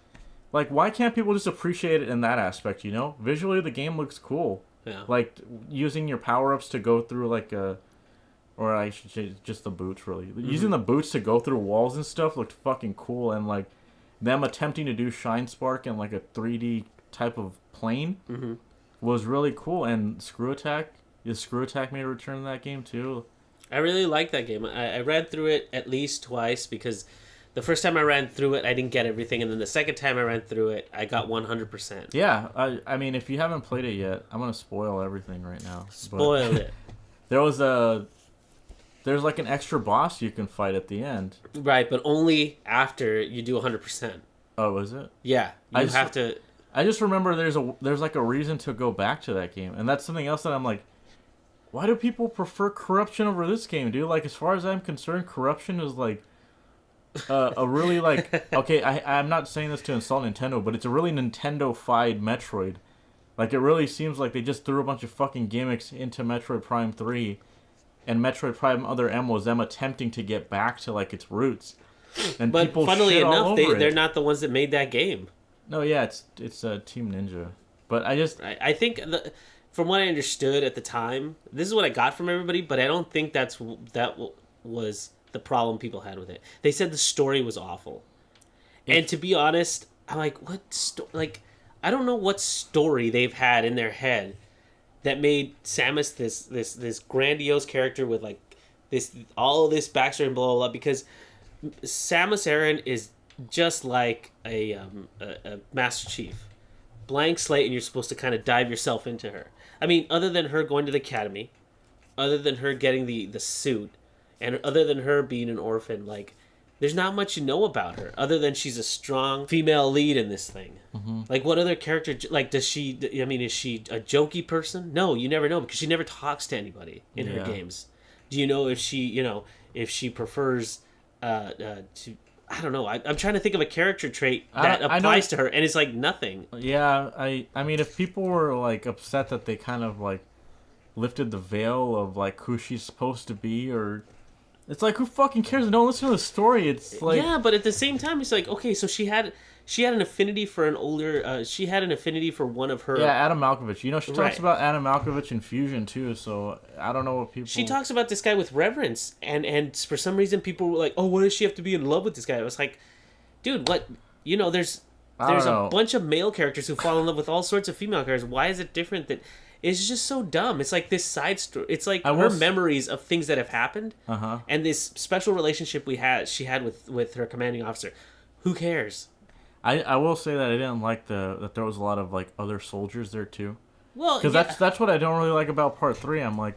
why can't people just appreciate it in that aspect, you know? Visually, the game looks cool. Yeah. Like, using your power-ups to go through, like, or I should say just the boots, really. Mm-hmm. Using the boots to go through walls and stuff looked fucking cool. And, like, them attempting to do Shine Spark in, like, a 3D type of plane was really cool. And Screw Attack made a return in that game, too. I really like that game. I ran through it at least twice because the first time I ran through it, I didn't get everything. And then the second time I ran through it, I got 100%. Yeah, I mean, if you haven't played it yet, I'm going to spoil everything right now. Spoil it. There's like an extra boss you can fight at the end. Right, but only after you do 100%. Oh, is it? Yeah, you have to... I just remember there's like a reason to go back to that game. And that's something else that I'm like, why do people prefer Corruption over this game, dude? Like, as far as I'm concerned, Corruption is like... a really like okay, I'm not saying this to insult Nintendo, but it's a really Nintendo-fied Metroid. Like, it really seems like they just threw a bunch of fucking gimmicks into Metroid Prime 3, and Metroid Prime Other M was them attempting to get back to like its roots. And but people funnily shit all enough, over they're it. not the ones that made that game. No, yeah, it's Team Ninja, but I think from what I understood at the time, this is what I got from everybody, but I don't think that was the problem people had with it. They said the story was awful. And to be honest, I'm like, I don't know what story they've had in their head that made Samus this grandiose character with like all this backstory and blah blah blah, because Samus Aran is just like a Master Chief. Blank slate, and you're supposed to kind of dive yourself into her. I mean, other than her going to the academy, other than her getting the suit, and other than her being an orphan, like, there's not much you know about her, other than she's a strong female lead in this thing. Mm-hmm. Like, what other character, like, is she a jokey person? No, you never know, because she never talks to anybody in her games. Do you know if she prefers to... I don't know. I'm trying to think of a character trait that applies to her, and it's like nothing. Yeah, I mean, if people were, like, upset that they kind of, like, lifted the veil of, like, who she's supposed to be, or... It's like, who fucking cares? Don't listen to the story. It's like... Yeah, but at the same time, it's like, okay, so she had an affinity for an older... she had an affinity for one of her... Yeah, Adam Malkovich. You know, she talks about Adam Malkovich in Fusion, too, so I don't know what people... She talks about this guy with reverence, and for some reason people were like, oh, why does she have to be in love with this guy? I was like, dude, what... You know, there's a bunch of male characters who fall in love with all sorts of female characters. Why is it different that... It's just so dumb. It's like this side story. It's like her memories of things that have happened, and this special relationship she had with her commanding officer. Who cares? I will say that I didn't like that there was a lot of like other soldiers there too. Well, because that's what I don't really like about Part 3. I'm like,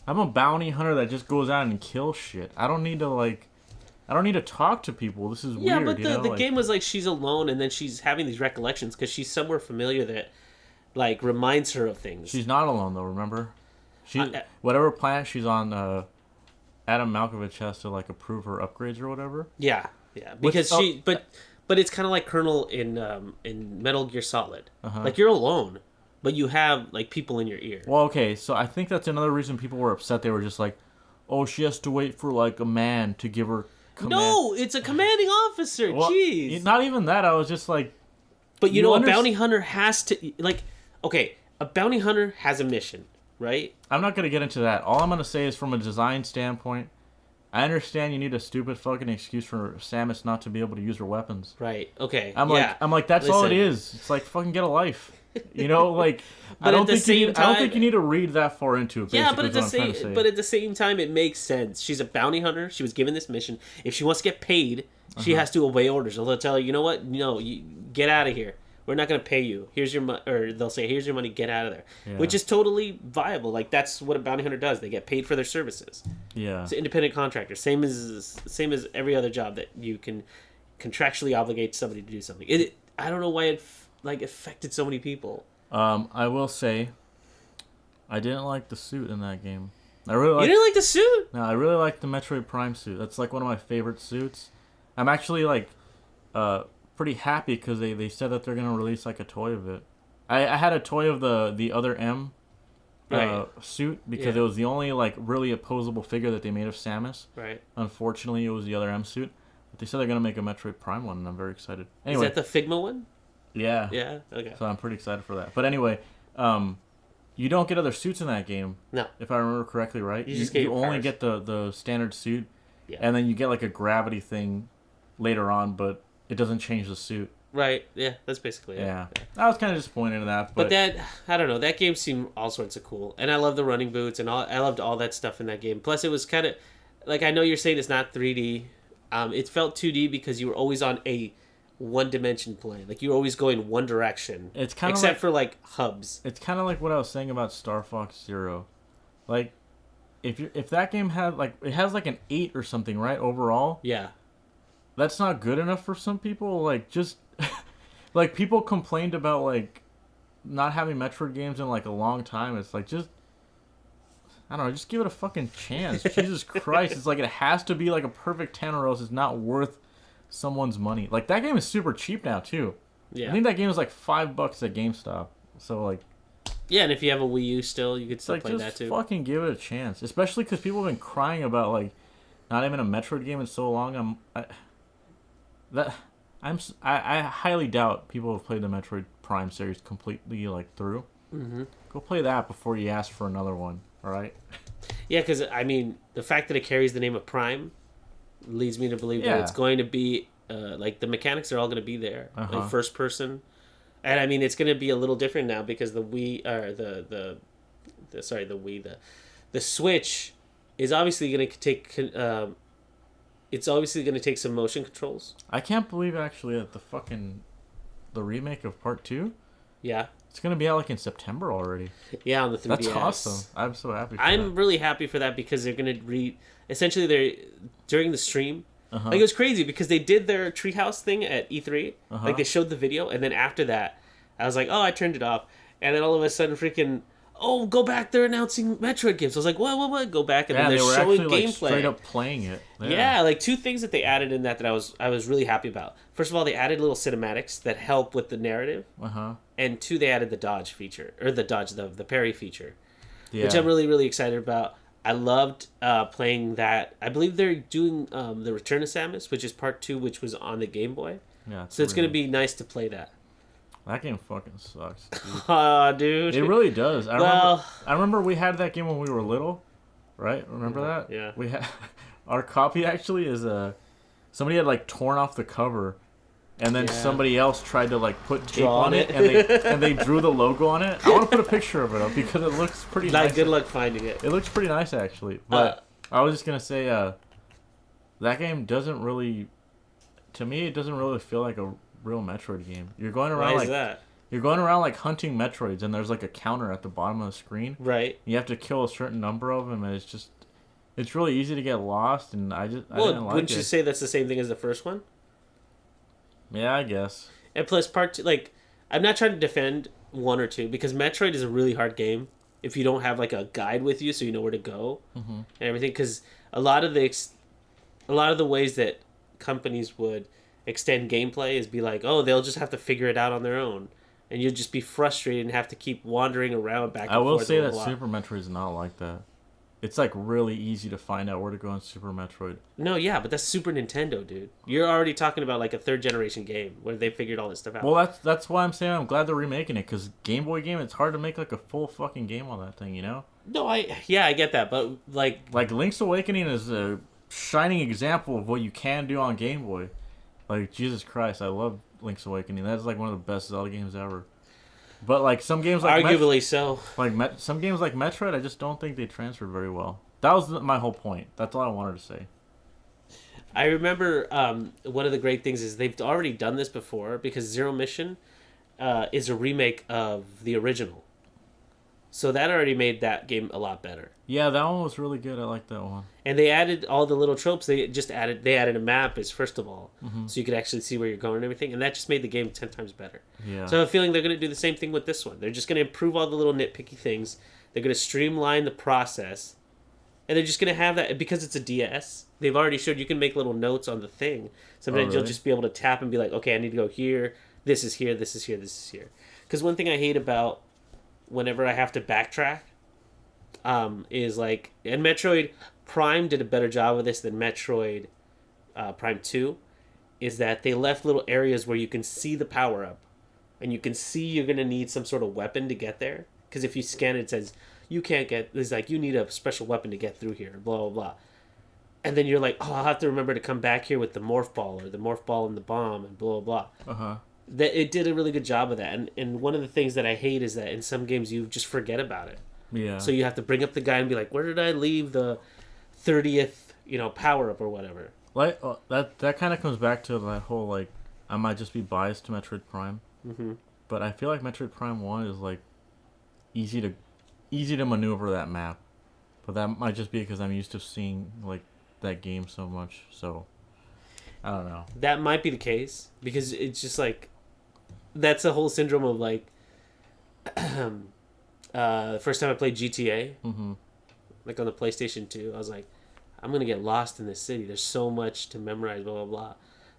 I'm a bounty hunter that just goes out and kills shit. I don't need to talk to people. This is weird. Yeah, but the game was like she's alone, and then she's having these recollections because she's somewhere familiar that. Like, reminds her of things. She's not alone, though, remember? Whatever planet she's on, Adam Malkovich has to, like, approve her upgrades or whatever. Yeah. Because but it's kind of like Colonel in Metal Gear Solid. Like, you're alone, but you have, like, people in your ear. Well, okay, so I think that's another reason people were upset. They were just like, oh, she has to wait for, like, a man to give her command. No, it's a commanding officer. Well, jeez. Not even that. I was just like... But you know, a bounty hunter has to, like... Okay, a bounty hunter has a mission, right? I'm not going to get into that. All I'm going to say is from a design standpoint, I understand you need a stupid fucking excuse for Samus not to be able to use her weapons. Right. Okay. I'm like, that's all it is. It's like, fucking get a life. You know, like, I don't think you need to read that far into it. Yeah, but at the same time, it makes sense. She's a bounty hunter. She was given this mission. If she wants to get paid, she has to obey orders. Or they'll tell her, you know what? No, you get out of here. We're not going to pay you. Here's your money, or they'll say, here's your money. Get out of there, which is totally viable. Like that's what a bounty hunter does. They get paid for their services. Yeah, it's an independent contractor, same as every other job that you can contractually obligate somebody to do something. I don't know why it affected so many people. I will say, I didn't like the suit in that game. You didn't like the suit? No, I really like the Metroid Prime suit. That's like one of my favorite suits. I'm actually like, pretty happy because they said that they're gonna release like a toy of it. I had a toy of the other M suit because it was the only like really opposable figure that they made of Samus. Right. Unfortunately, it was the other M suit, but they said they're gonna make a Metroid Prime one, and I'm very excited. Anyway, is that the Figma one? Yeah. Yeah. Okay. So I'm pretty excited for that. But anyway, you don't get other suits in that game. No. If I remember correctly, right? You only get the standard suit, yeah. And then you get like a gravity thing later on, but it doesn't change the suit. Right. Yeah. That's basically it. Yeah. I was kind of disappointed in that, but that I don't know. That game seemed all sorts of cool, and I love the running boots and all. I loved all that stuff in that game. Plus, it was kind of like I know you're saying it's not 3D. It felt 2D because you were always on a one-dimension plane. Like you were always going one direction. It's kind of except for like hubs. It's kind of like what I was saying about Star Fox Zero. Like if that game had like it has like an 8 or something, right? Overall. Yeah. That's not good enough for some people. Like just like people complained about like not having Metroid games in like a long time. It's like just I don't know, just give it a fucking chance. Jesus Christ. It's like it has to be like a perfect 10 or else it's not worth someone's money. Like that game is super cheap now too. Yeah. I think that game is like $5 at GameStop. So like yeah, and if you have a Wii U still, you could still like, play that too. Fucking give it a chance. Especially because people have been crying about like not having a Metroid game in so long. I highly doubt people have played the Metroid Prime series completely like through. Mm-hmm. Go play that before you ask for another one. All right. Yeah, because I mean, the fact that it carries the name of Prime leads me to believe that it's going to be like the mechanics are all going to be there, like first person, and I mean it's going to be a little different now because the Wii or the Switch is obviously going to take. It's obviously going to take some motion controls. I can't believe actually that the remake of Part 2. Yeah. It's going to be out like in September already. Yeah, on the 3DS. That's awesome. I'm so happy for I'm really happy for that because they're going to essentially during the stream. Like it was crazy because they did their treehouse thing at E3. Like they showed the video and then after that I was like, "Oh, I turned it off." And then all of a sudden freaking go back, they're announcing Metroid games. I was like, what? Go back, and then they're showing actually, gameplay. Like, straight up playing it. Yeah, like 2 things that they added in that I was really happy about. First of all, they added little cinematics that help with the narrative. And 2, they added the dodge feature, or the parry feature, which I'm really, really excited about. I loved playing that. I believe they're doing the Return of Samus, which is Part 2, which was on the Game Boy. Yeah. So it's going to be nice to play that. That game fucking sucks, dude. Aw, dude. It really does. I remember we had that game when we were little, right? Remember that? Yeah. We had our copy actually is somebody had like torn off the cover, and then somebody else tried to like put tape on it, and they drew the logo on it. I want to put a picture of it up because it looks pretty nice. Good luck finding it. It looks pretty nice actually. But I was just gonna say that game doesn't really, to me, it doesn't really feel like a real Metroid game. You're going around You're going around like hunting Metroids, and there's like a counter at the bottom of the screen. Right. You have to kill a certain number of them, and it's really easy to get lost. And I didn't like it. Wouldn't you say that's the same thing as the first one? Yeah, I guess. And plus, Part 2, like, I'm not trying to defend 1 or 2 because Metroid is a really hard game if you don't have like a guide with you, so you know where to go and everything. Because a lot of the ways that companies would extend gameplay is be like, they'll just have to figure it out on their own, and you'll just be frustrated and have to keep wandering around back and forth. I will say that Super Metroid is not like that. It's like really easy to find out where to go in Super Metroid. No, yeah, but that's Super Nintendo, dude. You're already talking about like a 3rd generation game where they figured all this stuff out. Well, that's why I'm saying I'm glad they're remaking it, because Game Boy game, it's hard to make like a full fucking game on that thing, you know? No, I get that, but like Link's Awakening is shining example of what you can do on Game Boy. Like, Jesus Christ, I love Link's Awakening. That's like one of the best Zelda games ever. But like some games like arguably so. Like some games like Metroid, I just don't think they transferred very well. That was my whole point. That's all I wanted to say. I remember one of the great things is they've already done this before because Zero Mission is a remake of the original. So that already made that game a lot better. Yeah, that one was really good. I like that one. And they added all the little tropes. They added a map as first of all, so you could actually see where you're going and everything. And that just made the game 10 times better. Yeah. So I have a feeling they're going to do the same thing with this one. They're just going to improve all the little nitpicky things. They're going to streamline the process. And they're just going to have that, because it's a DS, they've already showed you can make little notes on the thing. Sometimes you'll just be able to tap and be like, okay, I need to go here. This is here, this is here, this is here. Because one thing I hate about whenever I have to backtrack is like, and Metroid Prime did a better job of this than Metroid Prime 2, is that they left little areas where you can see the power up and you can see you're going to need some sort of weapon to get there. Because if you scan it, it says you can't get, it's like you need a special weapon to get through here, blah, blah, blah. And then you're like, oh, I'll have to remember to come back here with the morph ball or the morph ball and the bomb and blah, blah, blah. Uh-huh. That it did a really good job of that. And one of the things that I hate is that in some games you just forget about it. Yeah. So you have to bring up the guy and be like, where did I leave the 30th, power up or whatever? Like that kind of comes back to that whole like I might just be biased to Metroid Prime. Mm-hmm. But I feel like Metroid Prime 1 is like easy to maneuver that map. But that might just be because I'm used to seeing like that game so much. So I don't know. That might be the case because it's just like that's the whole syndrome of like the first time I played GTA, like on the PlayStation 2, I was like, I'm gonna get lost in this city. There's so much to memorize, blah blah blah.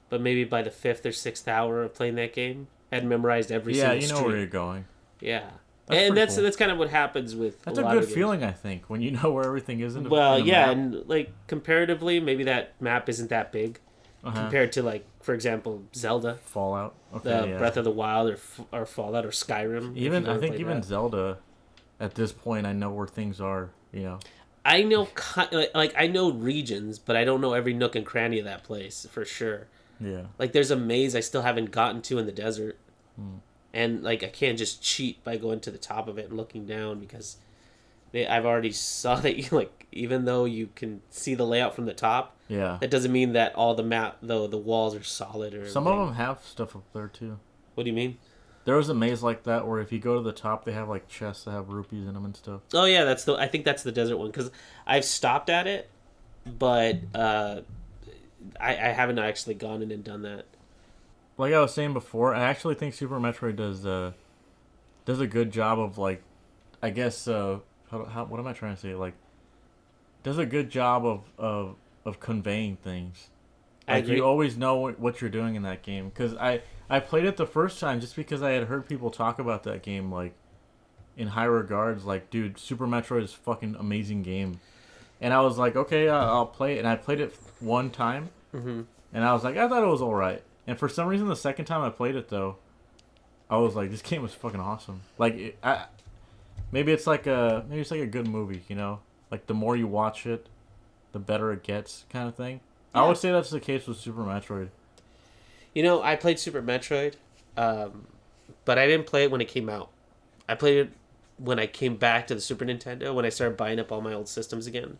But maybe by the 5th or 6th hour of playing that game, I had memorized every single street. Yeah, you know where you're going. Yeah. That's That's kind of what happens with that's a a lot good of feeling, I think, when you know where everything is in the Well, in the yeah, map. and like comparatively, maybe that map isn't that big compared to like, for example, Zelda, Fallout, okay, Breath of the Wild, or Fallout, or Skyrim. Even I think even Zelda, at this point, I know where things are. I know like I know regions, but I don't know every nook and cranny of that place for sure. Yeah. Like there's a maze I still haven't gotten to in the desert. And like I can't just cheat by going to the top of it and looking down because I've already saw that you like, even though you can see the layout from the top, that doesn't mean that all the map though the walls are solid or some of them have stuff up there too. What do you mean? There was a maze like that where if you go to the top, they have like chests that have rupees in them and stuff. Oh yeah, I think that's the desert one because I've stopped at it, but I haven't actually gone in and done that. Like I was saying before, I actually think Super Metroid does a good job of like, I guess what am I trying to say? Like, does a good job of conveying things. Like you always know what you're doing in that game. Because I played it the first time just because I had heard people talk about that game like in high regards. Like, dude, Super Metroid is a fucking amazing game. And I was like, okay, I'll play it. And I played it one time, and I was like, I thought it was all right. And for some reason, the second time I played it, though, I was like, this game was fucking awesome. Like, maybe it's like a good movie, Like, the more you watch it, the better it gets, kind of thing. Yeah. I would say that's the case with Super Metroid. I played Super Metroid, but I didn't play it when it came out. I played it when I came back to the Super Nintendo, when I started buying up all my old systems again.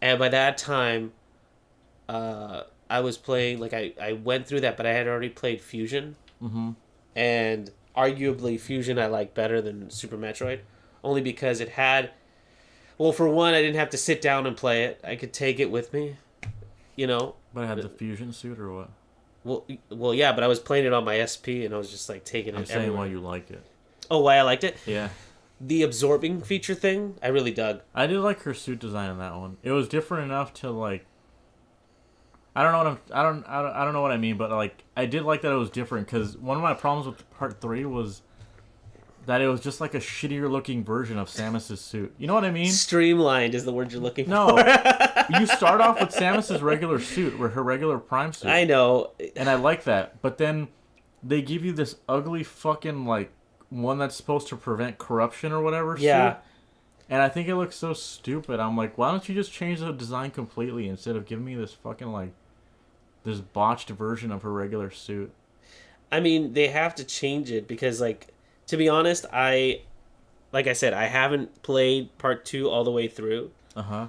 And by that time, I was playing, like, I went through that, but I had already played Fusion. And arguably, Fusion I like better than Super Metroid. Only because it had... Well, for one, I didn't have to sit down and play it. I could take it with me, But I had the Fusion suit or what? Well, yeah, but I was playing it on my SP, and I was just, like, taking it I'm saying everywhere. why you like it. Oh, why I liked it? Yeah. The absorbing feature thing, I really dug. I did like her suit design in that one. It was different enough to, like... I don't know what I mean, but like I did like that it was different because one of my problems with Part 3 was that it was just like a shittier looking version of Samus's suit. You know what I mean? Streamlined is the word you're looking for. No, you start off with Samus's regular suit, or her regular Prime suit. I know, and I like that, but then they give you this ugly fucking like one that's supposed to prevent corruption or whatever. Yeah. Suit. And I think it looks so stupid. I'm like, why don't you just change the design completely instead of giving me this fucking like this botched version of her regular suit? I mean, they have to change it because, like, to be honest, like I said, I haven't played part 2 all the way through. Uh-huh.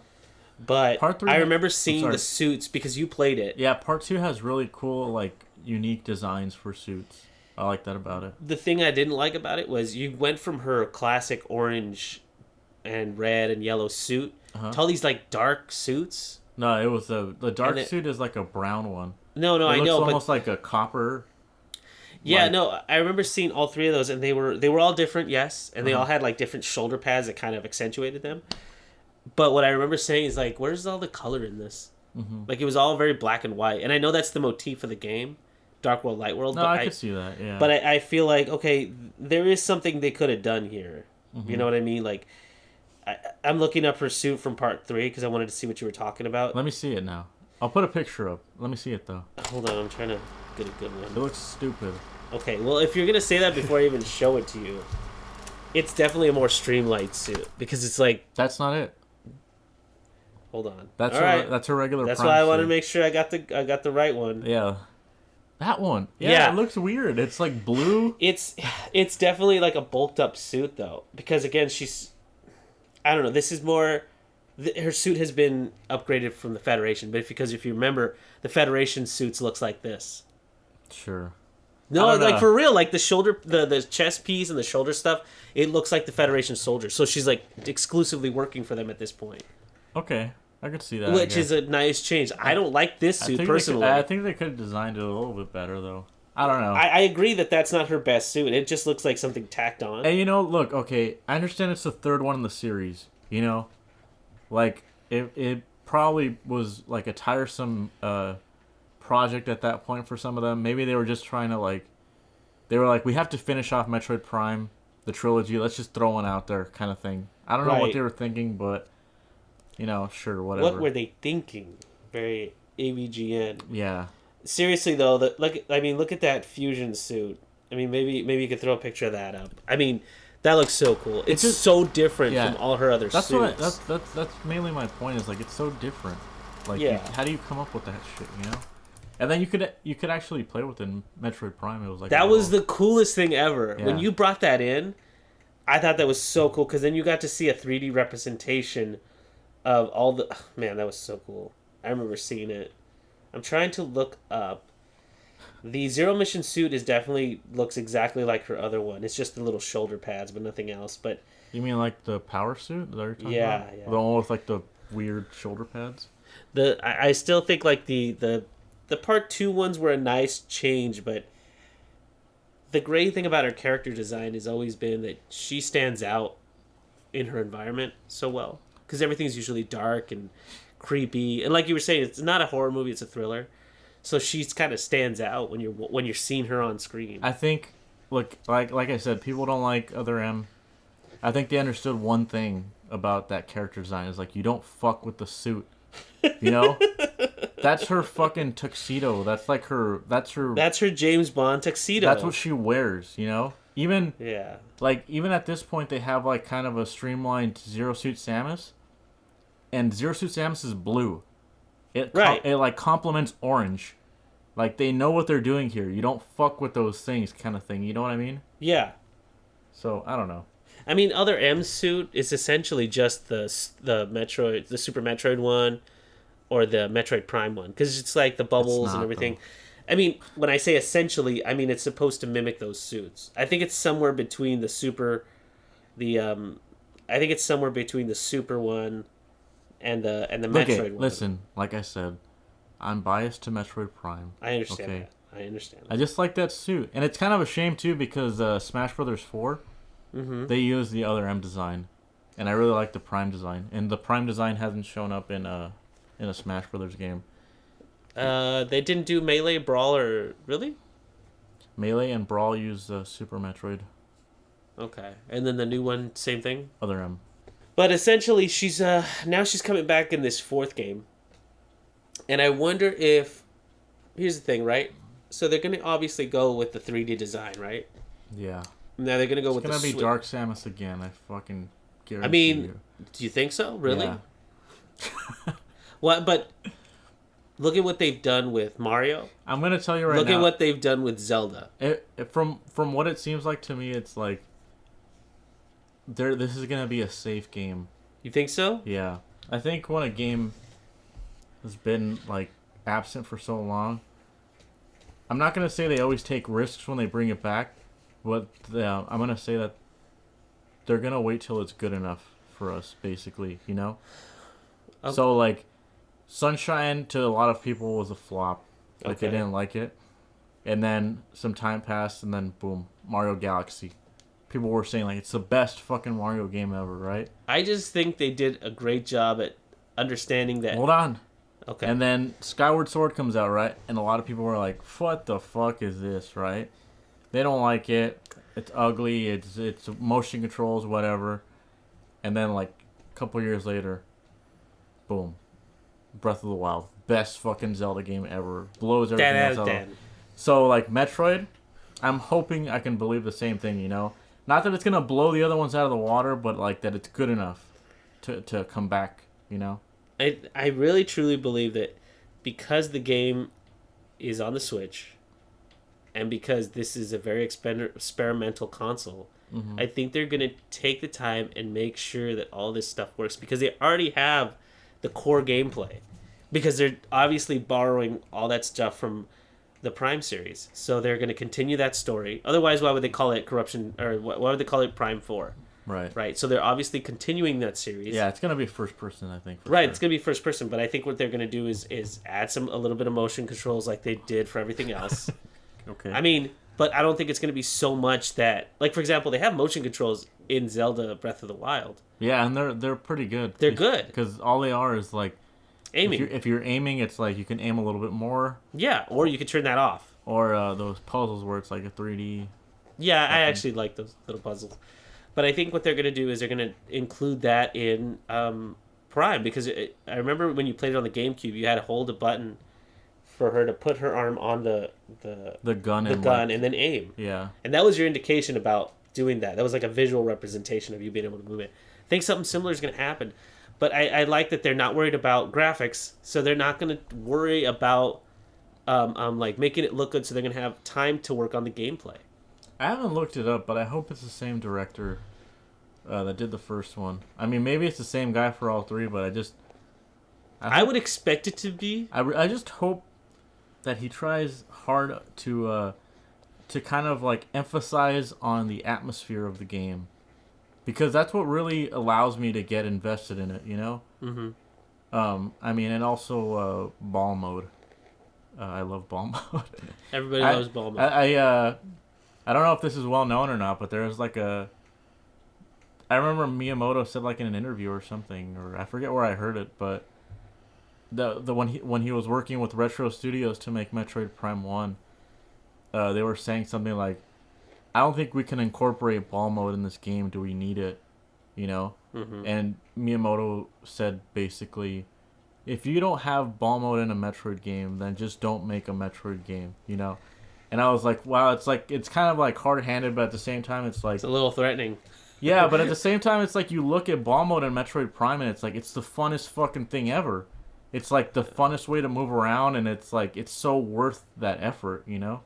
But Part 3, I remember seeing the suits because you played it. Yeah, part 2 has really cool, like, unique designs for suits. I like that about it. The thing I didn't like about it was you went from her classic orange and red and yellow suit to all these, like, dark suits. No, it was the dark suit is like a brown one. No, I know. It looks almost but, like a copper. Yeah, no, I remember seeing all 3 of those, and they were all different, yes, and they all had like different shoulder pads that kind of accentuated them. But what I remember saying is like, where's all the color in this? Mm-hmm. Like it was all very black and white, and I know that's the motif of the game, Dark World, Light World. No, but I could see that. Yeah. But I feel like okay, there is something they could have done here. Mm-hmm. You know what I mean? Like, I'm looking up her suit from part 3 because I wanted to see what you were talking about. Let me see it now. I'll put a picture up. Let me see it though. Hold on, I'm trying to get a good one. It looks stupid. Okay, well, if you're gonna say that before I even show it to you, it's definitely a more streamlined suit because it's like that's not it. Hold on. That's that's a regular. That's why I want to make sure I got the right one. Yeah, that one. Yeah, it looks weird. It's like blue. It's definitely like a bulked up suit though, because again she's, I don't know. This is more. Her suit has been upgraded from the Federation, but because if you remember, the Federation suits looks like this. Sure. No, like for real, like the shoulder, the chest piece and the shoulder stuff, it looks like the Federation soldier. So she's like exclusively working for them at this point. Okay, I could see that. Which is a nice change. I don't like this suit personally. I think they could have designed it a little bit better though. I don't know. I agree that that's not her best suit. It just looks like something tacked on. And look, okay, I understand it's the 3rd one in the series. Like it probably was like a tiresome project at that point for some of them. Maybe they were just trying to they were like, we have to finish off Metroid Prime, the trilogy. Let's just throw one out there, kind of thing. I don't know what they were thinking, but sure, whatever. What were they thinking? Very AVGN. Yeah. Seriously though, look at that fusion suit. I mean, maybe you could throw a picture of that up. I mean, that looks so cool. It's just so different from all her other suits. That's mainly my point. Is like it's so different. Like, how do you come up with that shit? And then you could actually play with it in Metroid Prime. It was like that was the coolest thing ever. Yeah. When you brought that in, I thought that was so cool because then you got to see a 3D representation of all the. Oh, man, that was so cool. I remember seeing it. I'm trying to look up. The Zero Mission suit definitely looks exactly like her other one. It's just the little shoulder pads, but nothing else. But you mean like the power suit? Is that what you're talking about? Yeah. The one with like the weird shoulder pads. I still think like the part 2 ones were a nice change, but the great thing about her character design has always been that she stands out in her environment so well because everything's usually dark and creepy, and like you were saying, it's not a horror movie; it's a thriller. So she kind of stands out when you're seeing her on screen. I think, look, like I said, people don't like Other M. I think they understood one thing about that character design is like you don't fuck with the suit. That's her fucking tuxedo. That's her James Bond tuxedo. That's what she wears, Even even at this point they have like kind of a streamlined Zero Suit Samus. And Zero Suit Samus is blue. It like complements orange. Like they know what they're doing here. You don't fuck with those things kind of thing. You know what I mean? Yeah. So, I don't know. I mean, Other M's suit is essentially just the Super Metroid one, or the Metroid Prime one, because it's like the bubbles and everything. Though. I mean, when I say essentially, I mean it's supposed to mimic those suits. I think it's somewhere between the Super one and the Metroid one. Listen, like I said, I'm biased to Metroid Prime. I understand that. I understand. I just like that suit, and it's kind of a shame too because Smash Brothers 4. Mm-hmm. They use the Other M design, and I really like the Prime design. And the Prime design hasn't shown up in a Smash Brothers game. They didn't do Melee, Brawl, or really? Melee and Brawl use Super Metroid. Okay, and then the new one, same thing. Other M. But essentially, she's now she's coming back in this 4th game, and I wonder if here's the thing, right? So they're gonna obviously go with the 3D design, right? Yeah. Now they're gonna go with the. It's gonna be Dark Samus again. I fucking I mean, do you think so? Really? Yeah. What? But look at what they've done with Mario. I'm gonna tell you right Look now. at what they've done with Zelda. From what it seems like to me, it's like this is gonna be a safe game. You think so? Yeah, I think when a game has been like absent for so long, I'm not gonna say they always take risks when they bring it back, but I'm gonna say that they're gonna wait till it's good enough for us, basically. You know. So like, Sunshine to a lot of people was a flop. Like they didn't like it, and then some time passed, and then boom, Mario Galaxy. People were saying like it's the best fucking Mario game ever, right? I just think they did a great job at understanding that. Hold on. Okay. And then Skyward Sword comes out, right? And a lot of people were like, "What the fuck is this?" Right? They don't like it. It's ugly. It's motion controls, whatever. And then like a couple years later, boom, Breath of the Wild, best fucking Zelda game ever. Blows everything else out. So like Metroid, I'm hoping I can believe the same thing. You know, not that it's gonna blow the other ones out of the water, but like that it's good enough to come back. You know. I really truly believe that because the game is on the Switch, and because this is a very experimental console, I think they're gonna take the time and make sure that all this stuff works because they already have the core gameplay, because they're obviously borrowing all that stuff from the Prime series, so they're going to continue that story. Otherwise, why would they call it Corruption, or why would they call it Prime 4? Right. So they're obviously continuing that series. Yeah, it's going to be first person, I think. Right, sure. It's going to be first person, but I think what they're going to do is add a little bit of motion controls like they did for everything else. Okay. I mean, but I don't think it's going to be so much that, like for example, they have motion controls in Zelda Breath of the Wild. Yeah, and they're pretty good. They're good because all they are is like aiming. If you're aiming, it's like you can aim a little bit more. Yeah, or you can turn that off. Or those puzzles where it's like a 3D. Yeah, I actually like those little puzzles. But I think what they're going to do is they're going to include that in Prime, because I remember when you played it on the GameCube, you had to hold a button for her to put her arm on the gun and then aim. Yeah. And that was your indication about doing that. That was like a visual representation of you being able to move it. I think something similar is going to happen. But I like that they're not worried about graphics, so they're not going to worry about like making it look good, so they're going to have time to work on the gameplay. I haven't looked it up, but I hope it's the same director that did the first one. I mean, maybe it's the same guy for all three, but I would expect it to be. I just hope that he tries hard to kind of like emphasize on the atmosphere of the game, because that's what really allows me to get invested in it, you know? Mm-hmm. I mean, and also ball mode. I love ball mode. Everybody loves ball mode. I don't know if this is well known or not, but there's like I remember Miyamoto said like in an interview or something, or I forget where I heard it, but the when he was working with Retro Studios to make Metroid Prime 1, they were saying something like, I don't think we can incorporate ball mode in this game. Do we need it? You know? Mm-hmm. And Miyamoto said basically, if you don't have ball mode in a Metroid game, then just don't make a Metroid game, you know? And I was like, wow, it's kind of like hard-handed, but at the same time, it's like... It's a little threatening. Yeah, but at the same time, it's like you look at ball mode in Metroid Prime, and it's like, it's the funnest fucking thing ever. It's like the funnest way to move around, and it's like, it's so worth that effort, you know?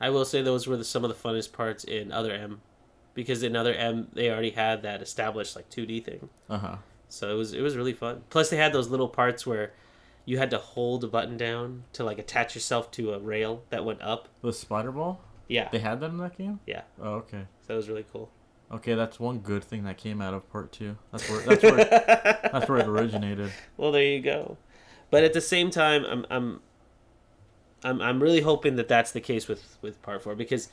I will say those were some of the funnest parts in Other M, because in Other M they already had that established like 2D thing. So it was really fun. Plus they had those little parts where you had to hold a button down to like attach yourself to a rail that went up. The spider ball? Yeah. They had that in that game? Yeah. Oh, okay. So that was really cool. Okay, that's one good thing that came out of part 2. That's where it originated. Well, there you go. But at the same time, I'm really hoping that that's the case with part 4, because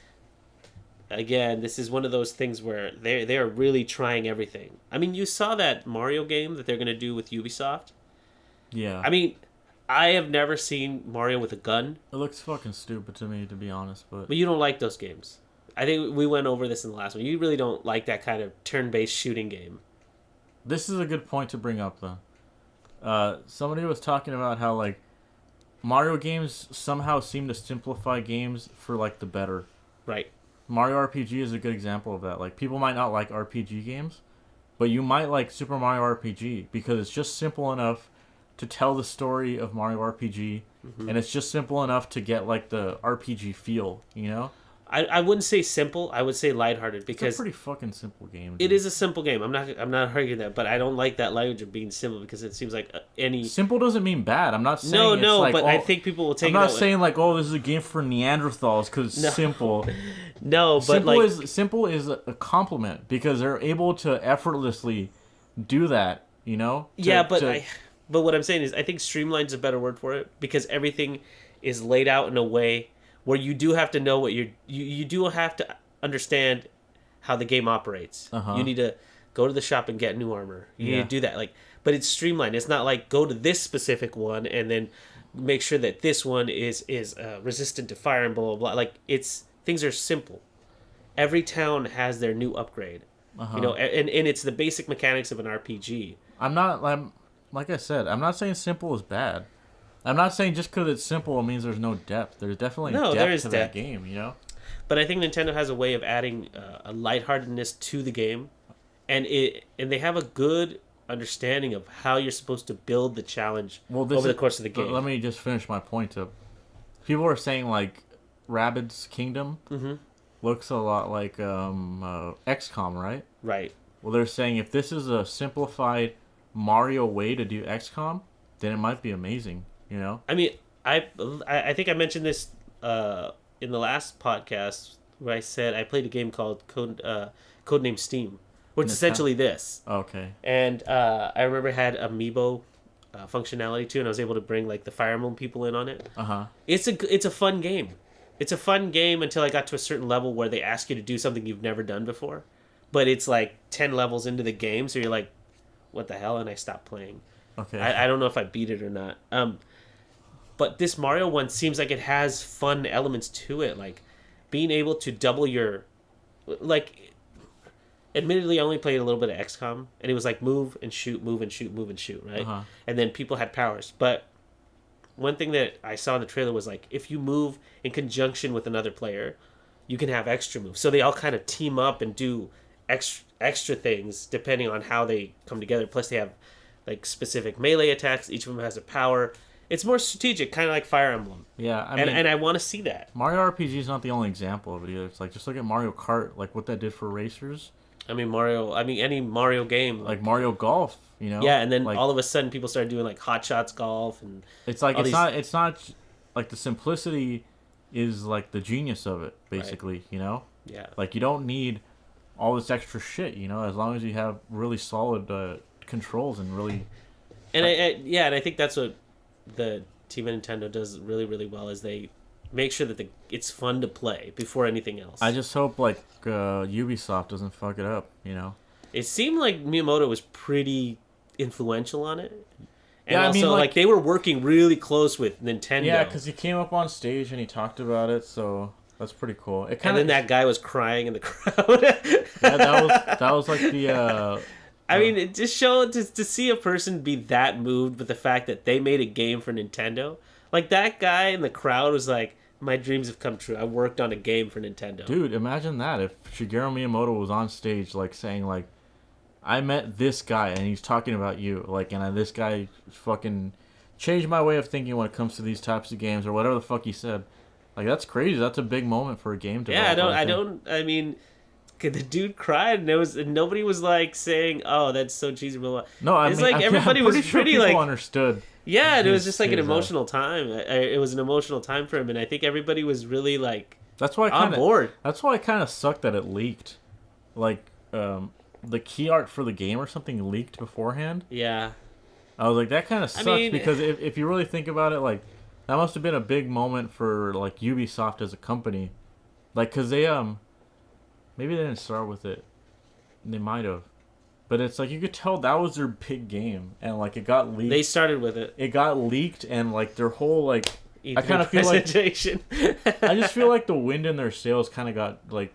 again, this is one of those things where they are really trying everything. I mean, you saw that Mario game that they're going to do with Ubisoft. Yeah. I mean, I have never seen Mario with a gun. It looks fucking stupid to me, to be honest, but you don't like those games. I think we went over this in the last one. You really don't like that kind of turn-based shooting game. This is a good point to bring up, though. Somebody was talking about how like Mario games somehow seem to simplify games for like the better. Right. Mario RPG is a good example of that. Like, people might not like RPG games, but you might like Super Mario RPG because it's just simple enough to tell the story of Mario RPG, and it's just simple enough to get like the RPG feel, you know? I wouldn't say simple. I would say lighthearted because it's a pretty fucking simple game. Dude. It is a simple game. I'm not arguing that, but I don't like that language of being simple because it seems like any simple doesn't mean bad. I'm not saying but I think people will take. I'm not saying like, oh, this is a game for Neanderthals because it's simple. No, but simple is a compliment because they're able to effortlessly do that. You know? But what I'm saying is, I think streamline's a better word for it because everything is laid out in a way where you do have to know what you do have to understand how the game operates. You need to go to the shop and get new armor. You need to do that. But it's streamlined. It's not like go to this specific one and then make sure that this one is resistant to fire and blah blah blah. Things are simple. Every town has their new upgrade. You know, and it's the basic mechanics of an RPG. Like I said, I'm not saying simple is bad. I'm not saying just because it's simple it means there's no depth. There's definitely depth to that game, you know? But I think Nintendo has a way of adding a lightheartedness to the game. And they have a good understanding of how you're supposed to build the challenge over the course of the game. Let me just finish my point. People are saying, like, Rabbids Kingdom looks a lot like XCOM, right? Right. Well, they're saying if this is a simplified Mario way to do XCOM, then it might be amazing, you know? I mean, I think I mentioned this in the last podcast where I said I played a game called Codename Steam, which is essentially this. Okay. And I remember it had amiibo functionality too, and I was able to bring like the Fire Emblem people in on it. It's a fun game. It's a fun game until I got to a certain level where they ask you to do something you've never done before, but it's like 10 levels into the game, so you're like, what the hell? And I stopped playing. Okay. I don't know if I beat it or not. But this Mario one seems like it has fun elements to it, like being able to double your, like, admittedly I only played a little bit of XCOM, and it was like move and shoot, move and shoot, move and shoot, right? And then people had powers. But one thing that I saw in the trailer was like, if you move in conjunction with another player, you can have extra moves. So they all kind of team up and do extra things depending on how they come together. Plus they have like specific melee attacks. Each of them has a power. It's more strategic, kind of like Fire Emblem. Yeah, and I want to see that. Mario RPG is not the only example of it either. It's like, just look at Mario Kart, like what that did for racers. Any Mario game. Like Mario Golf, you know? Yeah, and then all of a sudden people started doing like Hot Shots Golf. And it's like, it's not like the simplicity is like the genius of it, basically, right. You know? Yeah. Like you don't need all this extra shit, you know, as long as you have really solid controls and really... And I think that's what the team at Nintendo does really, really well, is they make sure that it's fun to play before anything else. I just hope like Ubisoft doesn't fuck it up, you know. It seemed like Miyamoto was pretty influential on it. And yeah, also, I mean, like they were working really close with Nintendo. Yeah, because he came up on stage and he talked about it, so that's pretty cool. And then that guy was crying in the crowd. Yeah, that was like the... I mean, it just showed to see a person be that moved with the fact that they made a game for Nintendo. Like, that guy in the crowd was like, my dreams have come true. I worked on a game for Nintendo. Dude, imagine that. If Shigeru Miyamoto was on stage, like, saying, like, I met this guy, and he's talking about you. Like, and this guy fucking changed my way of thinking when it comes to these types of games, or whatever the fuck he said. Like, that's crazy. That's a big moment for a game developer. Yeah, I mean... The dude cried, and nobody was like saying, "Oh, that's so cheesy." Blah, blah. No, I mean, like everybody was pretty sure like understood. Yeah, and it was just like an emotional time. It was an emotional time for him, and I think everybody was really like on board. That's why it kind of sucked that it leaked, like the key art for the game or something leaked beforehand. Yeah, I was like, that kind of sucks because if you really think about it, like that must have been a big moment for like Ubisoft as a company, like because they maybe they didn't start with it. They might have. But it's like you could tell that was their big game. And like it got leaked. They started with it. It got leaked and like their whole like... E3 I kind of feel like... I just feel like the wind in their sails kind of got like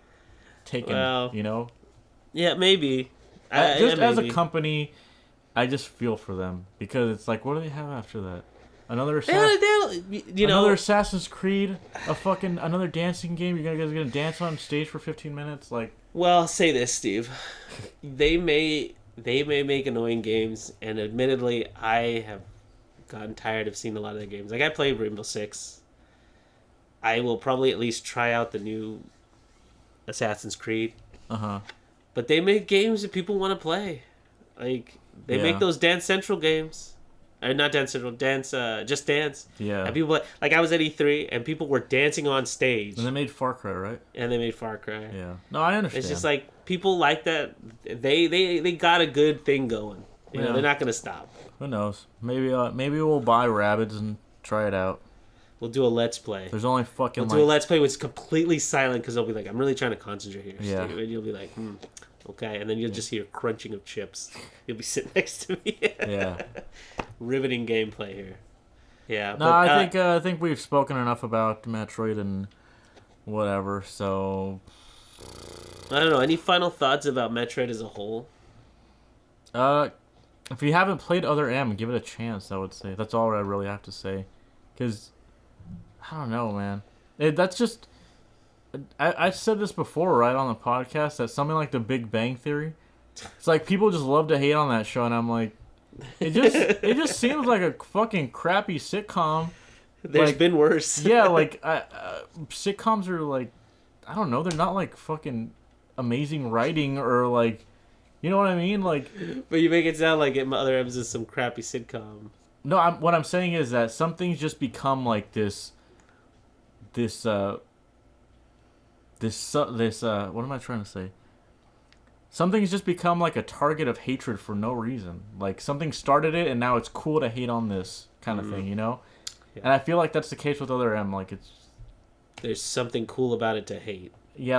taken, you know? Yeah, maybe. Just as a company, I just feel for them. Because it's like, what do they have after that? Another Assassin's Creed, another dancing game. You guys are gonna dance on stage for 15 minutes, like. Well, I'll say this, Steve. They may they may make annoying games, and admittedly, I have gotten tired of seeing a lot of their games. Like, I played Rainbow Six. I will probably at least try out the new Assassin's Creed. Uh-huh. But they make games that people want to play. Like, they make those Dance Central games. Or not Dance Central, Just Dance. Yeah. And people, like, I was at E3, and people were dancing on stage. And they made Far Cry, right? And they made Far Cry. Yeah. No, I understand. It's just like, people like that. They got a good thing going. You know, they're not going to stop. Who knows? Maybe we'll buy Rabbids and try it out. We'll do a Let's Play. There's only fucking do a Let's Play with completely silent, because they'll be like, I'm really trying to concentrate here. Yeah. And you'll be like, okay. And then you'll just hear crunching of chips. You'll be sitting next to me. Yeah. Riveting gameplay here. Yeah. No, I think we've spoken enough about Metroid and whatever, so... I don't know. Any final thoughts about Metroid as a whole? If you haven't played Other M, give it a chance, I would say. That's all I really have to say. Because, I don't know, man. That's just... I've said this before, right, on the podcast, that something like The Big Bang Theory, it's like people just love to hate on that show, and I'm like, it just seems like a fucking crappy sitcom. There's like, been worse. Yeah, like, sitcoms are like, I don't know, they're not like fucking amazing writing or like, you know what I mean? Like, but you make it sound like Other M's is some crappy sitcom. No, what I'm saying is that some things just become like this what am I trying to say? Some things just become like a target of hatred for no reason. Like, something started it, and now it's cool to hate on this kind of thing, you know? Yeah. And I feel like that's the case with Other M. Like, there's something cool about it to hate. Yeah,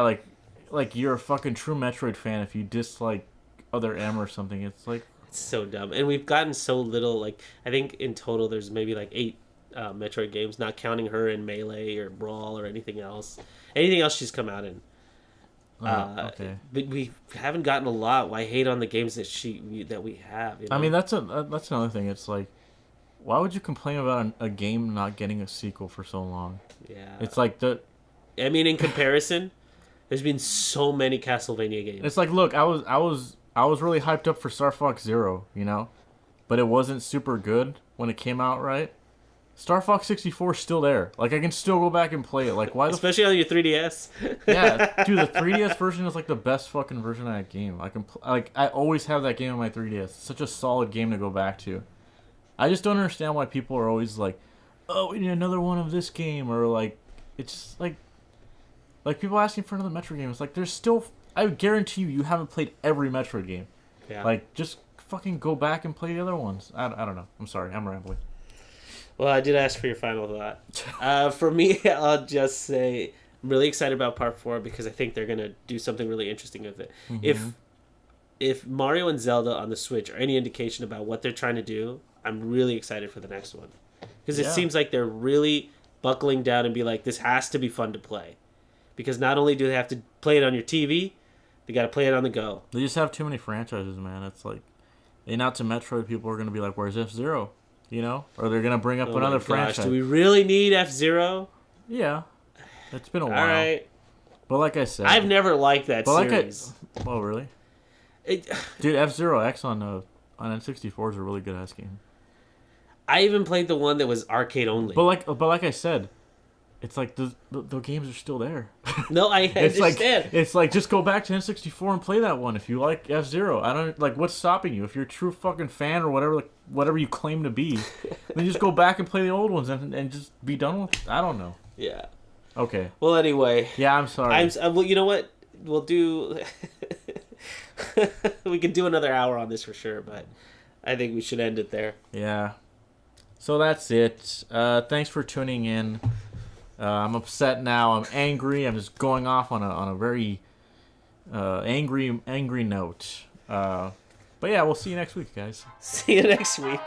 like you're a fucking true Metroid fan if you dislike Other M or something. It's like... It's so dumb. And we've gotten so little, like, I think in total there's maybe like 8 Metroid games, not counting her in Melee or Brawl or anything else. Anything else she's come out in. Okay. But we haven't gotten a lot. Why hate on the games that we have? You know? I mean, that's another thing. It's like, why would you complain about a game not getting a sequel for so long? Yeah. It's like I mean, in comparison, there's been so many Castlevania games. It's like, look, I was really hyped up for Star Fox Zero, you know, but it wasn't super good when it came out, right? Star Fox 64 is still there. Like, I can still go back and play it. Like, why? Especially on your 3DS. Yeah, dude, the 3DS version is like the best fucking version of that game. I always have that game on my 3DS. It's such a solid game to go back to. I just don't understand why people are always like, oh, we need another one of this game, or like, it's just like people asking for another Metroid game. It's like, there's still, I guarantee you haven't played every Metroid game. Yeah. Like, just fucking go back and play the other ones. I don't know. I'm sorry, I'm rambling. Well, I did ask for your final thought. For me, I'll just say I'm really excited about Part 4 because I think they're going to do something really interesting with it. Mm-hmm. If Mario and Zelda on the Switch are any indication about what they're trying to do, I'm really excited for the next one. Because it seems like they're really buckling down and be like, this has to be fun to play. Because not only do they have to play it on your TV, they got to play it on the go. They just have too many franchises, man. It's like, and out to Metroid, people are going to be like, where's F-Zero? You know? Or they're going to bring up another franchise. Do we really need F-Zero? Yeah. It's been a while. All right. But like I said... I've never liked that series. Oh, really? Dude, F-Zero X on N64 is a really good ass game. I even played the one that was arcade only. But like I said, it's like the games are still there. No, I understand. It's like just go back to N64 and play that one if you like F-Zero. I don't like what's stopping you. If you're a true fucking fan or whatever you claim to be, then just go back and play the old ones and just be done with it. I don't know. Yeah. Okay. Well, anyway. Yeah, I'm sorry. Well, you know what? We'll do. We can do another hour on this for sure, but I think we should end it there. Yeah. So that's it. Thanks for tuning in. I'm upset now. I'm angry. I'm just going off on a very angry note. But yeah, we'll see you next week, guys. See you next week.